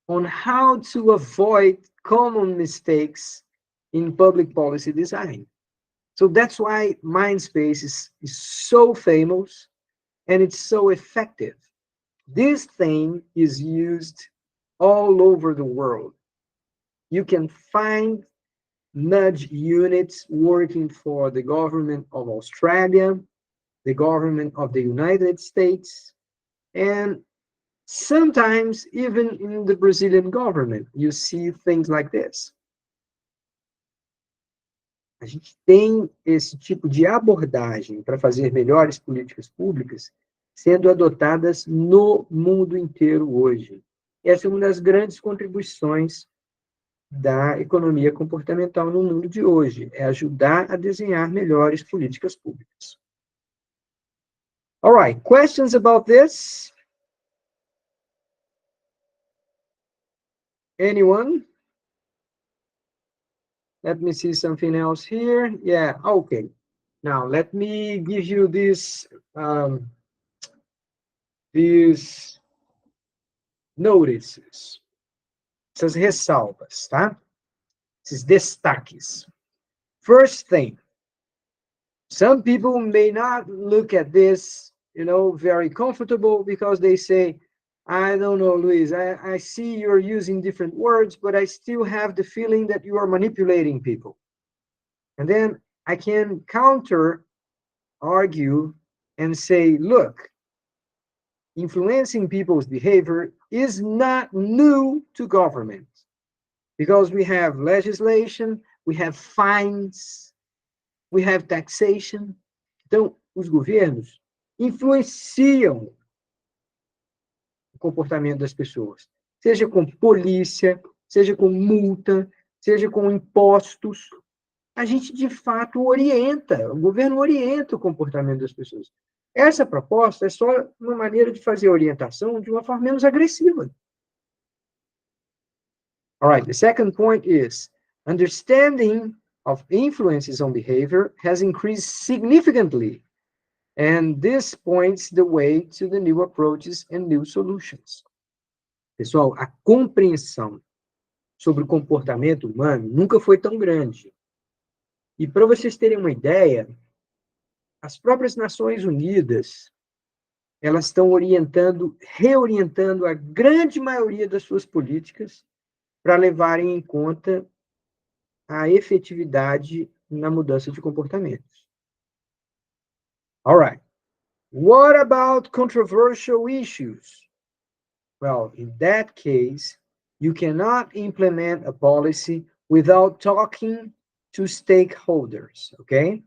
on how to avoid common mistakes in public policy design. So that's why Mindspace is so famous and it's so effective. This thing is used all over the world. You can find nudge units working for the government of Australia, the government of the United States, and sometimes even in the Brazilian government, you see things like this. A gente tem esse tipo de abordagem para fazer melhores políticas públicas sendo adotadas no mundo inteiro hoje. Essa é uma das grandes contribuições da economia comportamental no mundo de hoje, é ajudar a desenhar melhores políticas públicas. All right, questions about this? Anyone? Let me see something else here. Yeah, okay. Now, let me give you these notices, essas ressalvas, tá? Esses destaques. First thing, some people may not look at this, very comfortable because they say, I don't know, Luis, I see you're using different words, but I still have the feeling that you are manipulating people. And then I can argue and say, look, influencing people's behavior is not new to government because we have legislation, we have fines, we have taxation. Então, os governos influenciam o comportamento das pessoas, seja com polícia, seja com multa, seja com impostos. A gente, de fato, orienta, o governo orienta o comportamento das pessoas. Essa proposta é só uma maneira de fazer a orientação de uma forma menos agressiva. All right, the second point is, understanding of influences on behavior has increased significantly, and this points the way to the new approaches and new solutions. Pessoal, a compreensão sobre o comportamento humano nunca foi tão grande. E para vocês terem uma ideia, as próprias Nações Unidas, elas estão reorientando a grande maioria das suas políticas para levarem em conta a efetividade na mudança de comportamentos. All right. What about controversial issues? Well, in that case, you cannot implement a policy without talking to stakeholders, ok?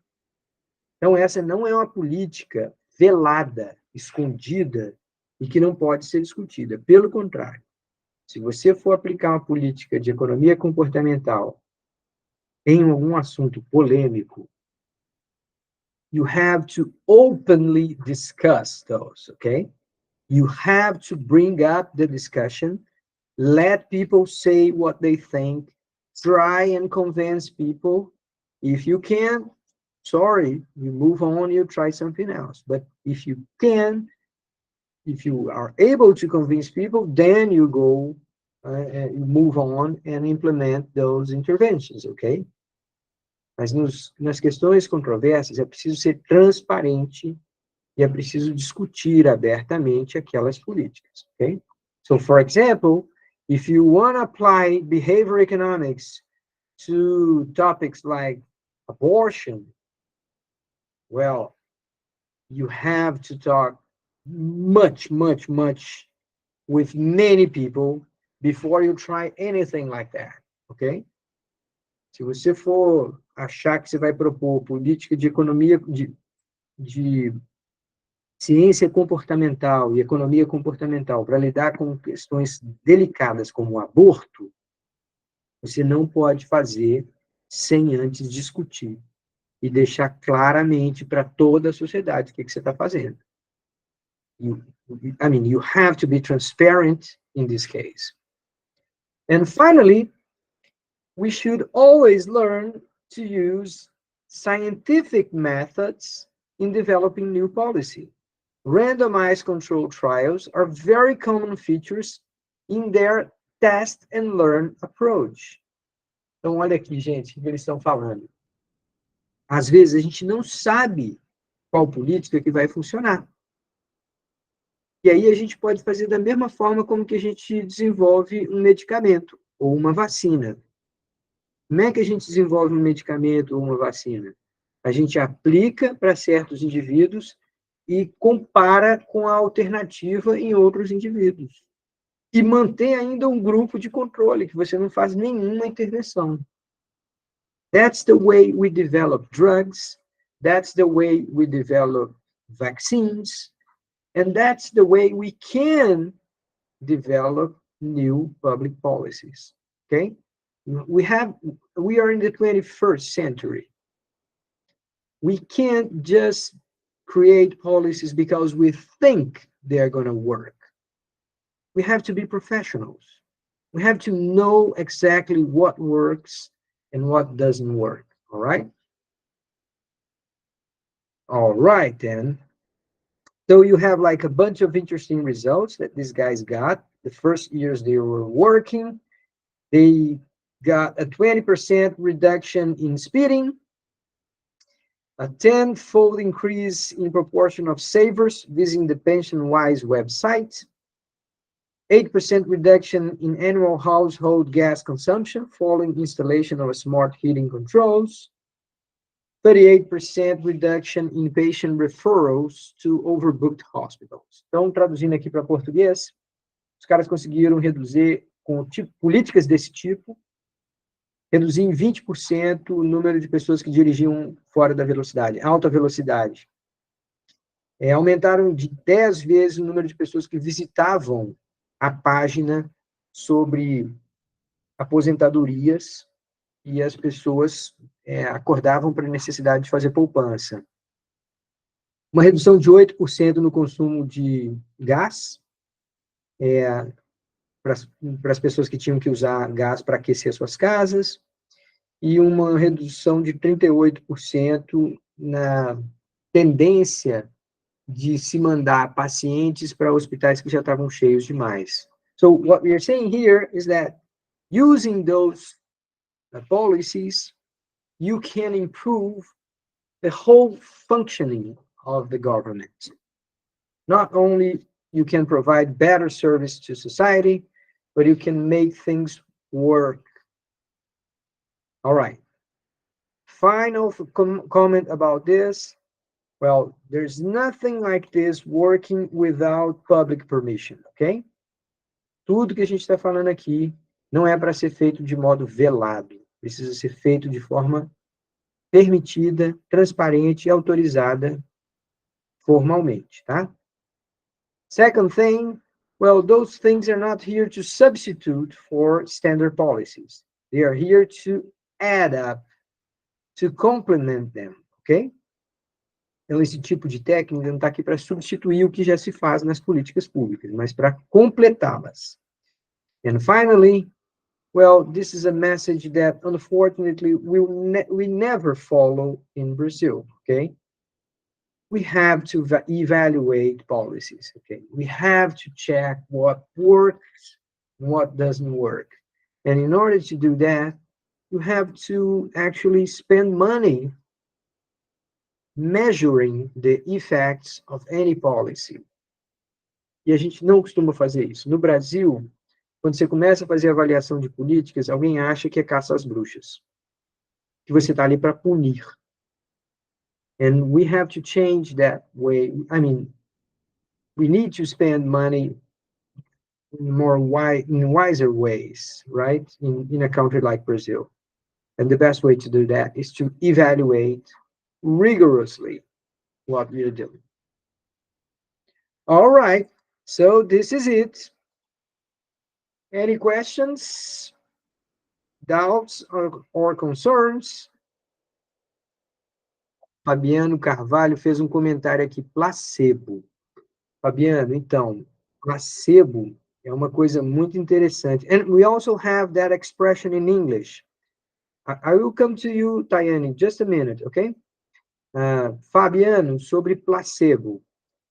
Então, essa não é uma política velada, escondida, e que não pode ser discutida. Pelo contrário, se você for aplicar uma política de economia comportamental em algum assunto polêmico, you have to openly discuss those, okay? You have to bring up the discussion, let people say what they think, try and convince people. If you can't, sorry, you move on, you try something else. But if you can, if you are able to convince people, then you go, you move on and implement those interventions, okay? Mas nas questões controversas é preciso ser transparente e é preciso discutir abertamente aquelas políticas, okay? So, for example, if you want to apply behavior economics to topics like abortion, well, you have to talk much with many people before you try anything like that, okay? Se você for achar que você vai propor política de economia, de ciência comportamental e economia comportamental para lidar com questões delicadas como o aborto, você não pode fazer sem antes discutir e deixar claramente para toda a sociedade o que você está fazendo. You have to be transparent in this case. And finally, we should always learn to use scientific methods in developing new policy. Randomized controlled trials are very common features in their test and learn approach. Então, olha aqui, gente, o que eles estão falando. Às vezes, a gente não sabe qual política que vai funcionar. E aí, a gente pode fazer da mesma forma como que a gente desenvolve um medicamento ou uma vacina. Como é que a gente desenvolve um medicamento ou uma vacina? A gente aplica para certos indivíduos e compara com a alternativa em outros indivíduos. E mantém ainda um grupo de controle, que você não faz nenhuma intervenção. That's the way we develop drugs, that's the way we develop vaccines, and that's the way we can develop new public policies. Okay? We are in the 21st century. We can't just create policies because we think they're going to work. We have to be professionals. We have to know exactly what works and what doesn't work. All right? All right, then. So you have like a bunch of interesting results that these guys got. The first years they were working, they got a 20% reduction in speeding, a 10-fold increase in proportion of savers visiting the PensionWise website, 8% reduction in annual household gas consumption following installation of smart heating controls, 38% reduction in patient referrals to overbooked hospitals. Então, traduzindo aqui para português, os caras conseguiram reduzir, com políticas desse tipo, reduzir em 20% o número de pessoas que dirigiam fora da velocidade, alta velocidade. Aumentaram de 10 vezes o número de pessoas que visitavam a página sobre aposentadorias e as pessoas acordavam para a necessidade de fazer poupança. Uma redução de 8% no consumo de gás, para as pessoas que tinham que usar gás para aquecer suas casas, e uma redução de 38% na tendência de se mandar pacientes para hospitais que já estavam cheios demais. So what we are saying here is that using those policies, you can improve the whole functioning of the government. Not only you can provide better service to society, but you can make things work. All right. Final comment about this. Well, there's nothing like this working without public permission, ok? Tudo que a gente está falando aqui não é para ser feito de modo velado. Precisa ser feito de forma permitida, transparente e autorizada formalmente, tá? Second thing, well, those things are not here to substitute for standard policies. They are here to add up, to complement them, ok? Então, esse tipo de técnica não está aqui para substituir o que já se faz nas políticas públicas, mas para completá-las. And finally, well, this is a message that unfortunately we never follow in Brazil, okay? We have to evaluate policies, okay? We have to check what works, what doesn't work. And in order to do that, you have to actually spend money measuring the effects of any policy. E a gente não costuma fazer isso. No Brasil, quando você começa a fazer avaliação de políticas, alguém acha que é caça às bruxas, que você está ali para punir. And we have to change that way. I mean, we need to spend money in wiser ways, right? In a country like Brazil. And the best way to do that is to evaluate rigorously what we are doing. All right, so this is it. Any questions, doubts, or concerns? Fabiano Carvalho fez comentário aqui, placebo. Fabiano, então, placebo é uma coisa muito interessante. And we also have that expression in English. I will come to you, Tayane, in just a minute, okay? Fabiano, sobre placebo.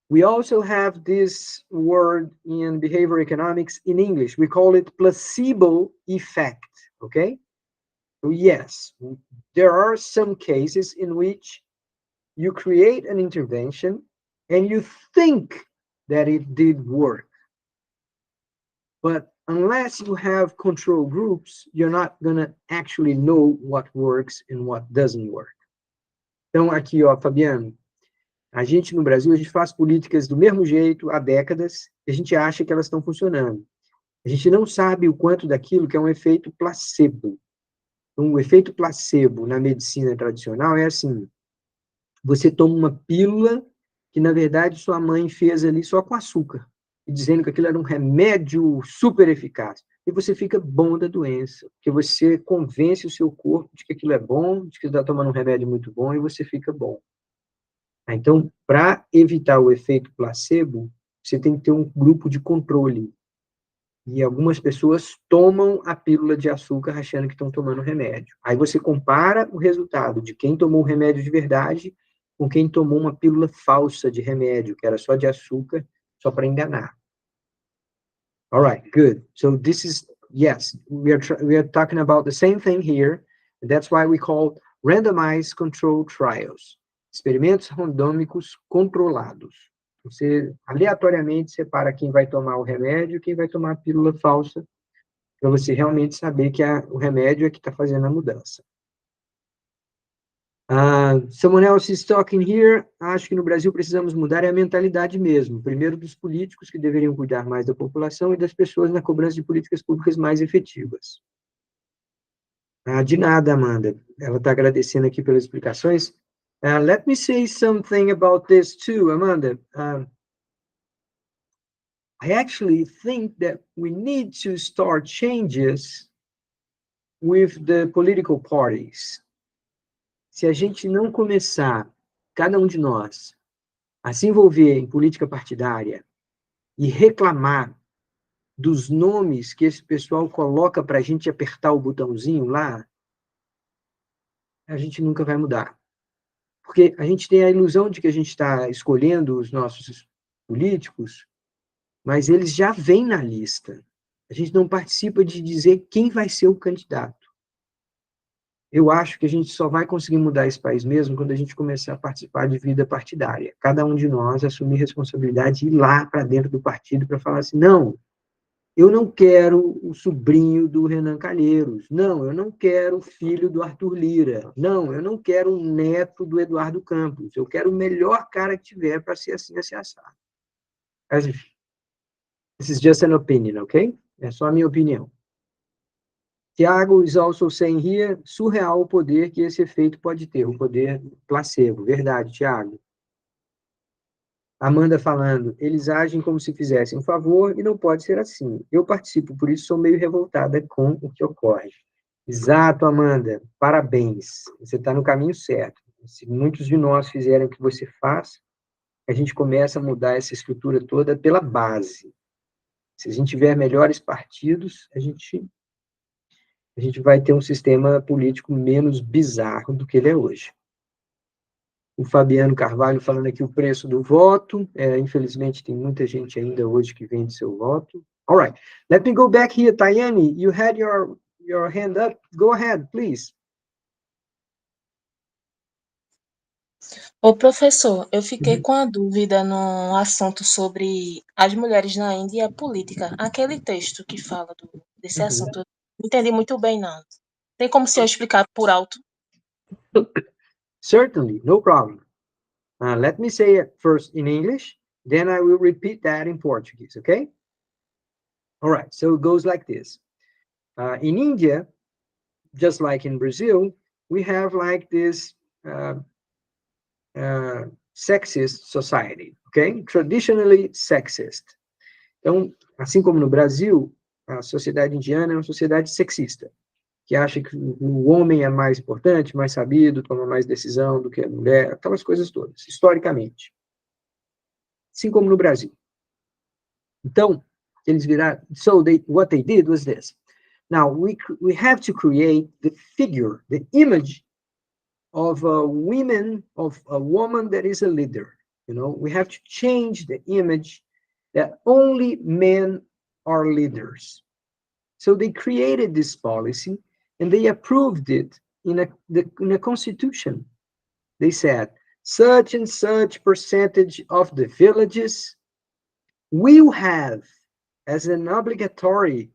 We also have this word in behavioral economics in English. We call it placebo effect, okay? So yes, there are some cases in which you create an intervention and you think that it did work. But unless you have control groups, you're not going to actually know what works and what doesn't work. Então, aqui, ó, Fabiano, a gente no Brasil, a gente faz políticas do mesmo jeito há décadas e a gente acha que elas estão funcionando. A gente não sabe o quanto daquilo que é um efeito placebo. Então, o efeito placebo na medicina tradicional é assim, você toma uma pílula que, na verdade, sua mãe fez ali só com açúcar. e dizendo que aquilo era um remédio super eficaz. E você fica bom da doença, porque você convence o seu corpo de que aquilo é bom, de que está tomando um remédio muito bom, e você fica bom. Então, para evitar o efeito placebo, você tem que ter um grupo de controle. E algumas pessoas tomam a pílula de açúcar achando que estão tomando remédio. Aí você compara o resultado de quem tomou o remédio de verdade com quem tomou uma pílula falsa de remédio, que era só de açúcar, só para enganar. All right, good. So this is, yes, we are talking about the same thing here. And that's why we call randomized controlled trials. Experimentos randômicos controlados. Você aleatoriamente separa quem vai tomar o remédio e quem vai tomar a pílula falsa, para você realmente saber que o remédio é que está fazendo a mudança. Someone else is talking here. Acho que no Brasil precisamos mudar a mentalidade mesmo. Primeiro dos políticos, que deveriam cuidar mais da população, e das pessoas na cobrança de políticas públicas mais efetivas. De nada, Amanda. Ela está agradecendo aqui pelas explicações. Let me say something about this too, Amanda. I actually think that we need to start changes with the political parties. Se a gente não começar, cada um de nós, a se envolver em política partidária e reclamar dos nomes que esse pessoal coloca para a gente apertar o botãozinho lá, a gente nunca vai mudar. Porque a gente tem a ilusão de que a gente está escolhendo os nossos políticos, mas eles já vêm na lista. A gente não participa de dizer quem vai ser o candidato. Eu acho que a gente só vai conseguir mudar esse país mesmo quando a gente começar a participar de vida partidária. Cada um de nós assumir responsabilidade e ir lá para dentro do partido para falar assim, não, eu não quero o sobrinho do Renan Calheiros. Não, eu não quero o filho do Arthur Lira. Não, eu não quero o neto do Eduardo Campos. Eu quero o melhor cara que tiver para ser assim, assim, assado. This is just an opinion, ok? É só a minha opinião. Tiago is also saying here, surreal o poder que esse efeito pode ter, o poder placebo. Verdade, Tiago. Amanda falando, eles agem como se fizessem um favor e não pode ser assim. Eu participo, por isso sou meio revoltada com o que ocorre. Exato, Amanda. Parabéns. Você está no caminho certo. Se muitos de nós fizerem o que você faz, a gente começa a mudar essa estrutura toda pela base. Se a gente tiver melhores partidos, a gente vai ter um sistema político menos bizarro do que ele é hoje. O Fabiano Carvalho falando aqui o preço do voto. Infelizmente, tem muita gente ainda hoje que vende seu voto. All right. Let me go back here. Tayane, you had your hand up. Go ahead, please. Ô, professor, eu fiquei com a dúvida no assunto sobre as mulheres na Índia e a política. Aquele texto que fala desse assunto, eu não entendi muito bem, não. Tem como se eu explicar por alto? Certainly, no problem. Let me say it first in English, then I will repeat that in Portuguese, okay? All right, so it goes like this. In India, just like in Brazil, we have like this sexist society, okay? Traditionally sexist. Então, assim como no Brasil, a sociedade indiana é uma sociedade sexista, que acha que o homem é mais importante, mais sabido, toma mais decisão do que a mulher, aquelas coisas todas, historicamente. Assim como no Brasil. Então, eles viraram, what they did was this. Now, we have to create the figure, the image of a woman that is a leader. You know, we have to change the image that only men are leaders. So they created this policy and they approved it in a constitution. They said, such and such percentage of the villages will have, as an obligatory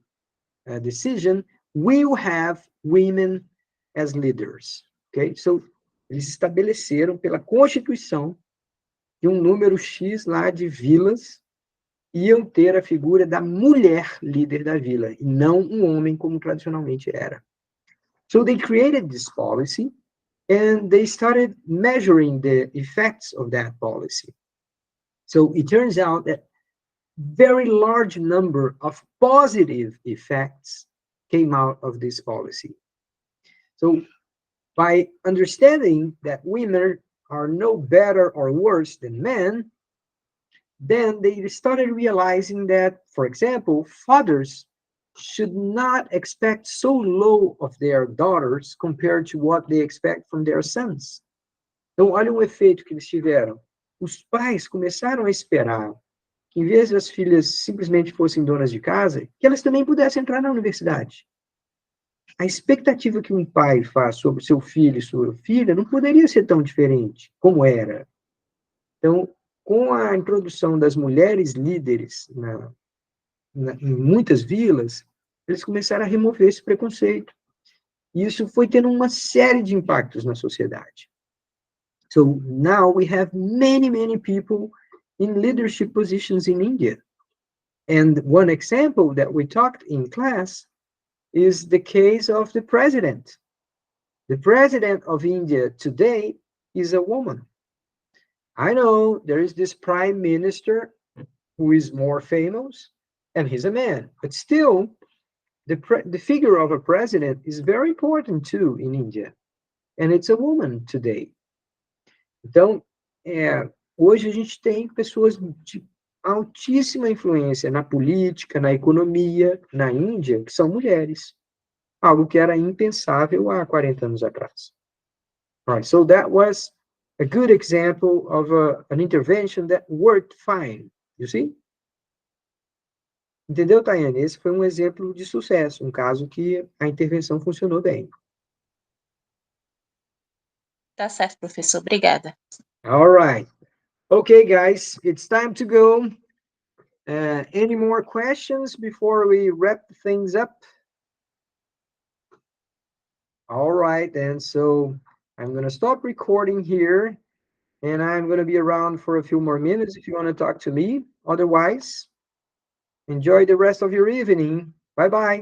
decision, will have women as leaders. Okay? So, eles estabeleceram pela Constituição que um número X lá de vilas iam ter a figura da mulher líder da vila, e não um homem como tradicionalmente era. So they created this policy, and they started measuring the effects of that policy. So it turns out that very large number of positive effects came out of this policy. So by understanding that women are no better or worse than men, then they started realizing that, for example, fathers should not expect so low of their daughters compared to what they expect from their sons. Então, olha o efeito que eles tiveram. Os pais começaram a esperar que, em vez das filhas simplesmente fossem donas de casa, que elas também pudessem entrar na universidade. A expectativa que um pai faz sobre seu filho e sua filha não poderia ser tão diferente como era. Então, com a introdução das mulheres líderes em muitas vilas, eles começaram a remover esse preconceito. E isso foi tendo uma série de impactos na sociedade. So now we have many, many people in leadership positions in India. And one example that we talked in class is the case of the president. The president of India today is a woman. I know there is this prime minister who is more famous, and he's a man, but still, the figure of a president is very important too in India, and it's a woman today. Então, hoje a gente tem pessoas de altíssima influência na política, na economia, na Índia, que são mulheres. Algo que era impensável há 40 anos atrás. All right, so that was a good example of an intervention that worked fine. You see? Entendeu, Tayane? Esse foi um exemplo de sucesso, um caso que a intervenção funcionou bem. Tá certo, professor. Obrigada. All right. Okay, guys, it's time to go. Any more questions before we wrap things up? All right, then. So I'm going to stop recording here, and I'm going to be around for a few more minutes if you want to talk to me. Otherwise, enjoy the rest of your evening. Bye-bye.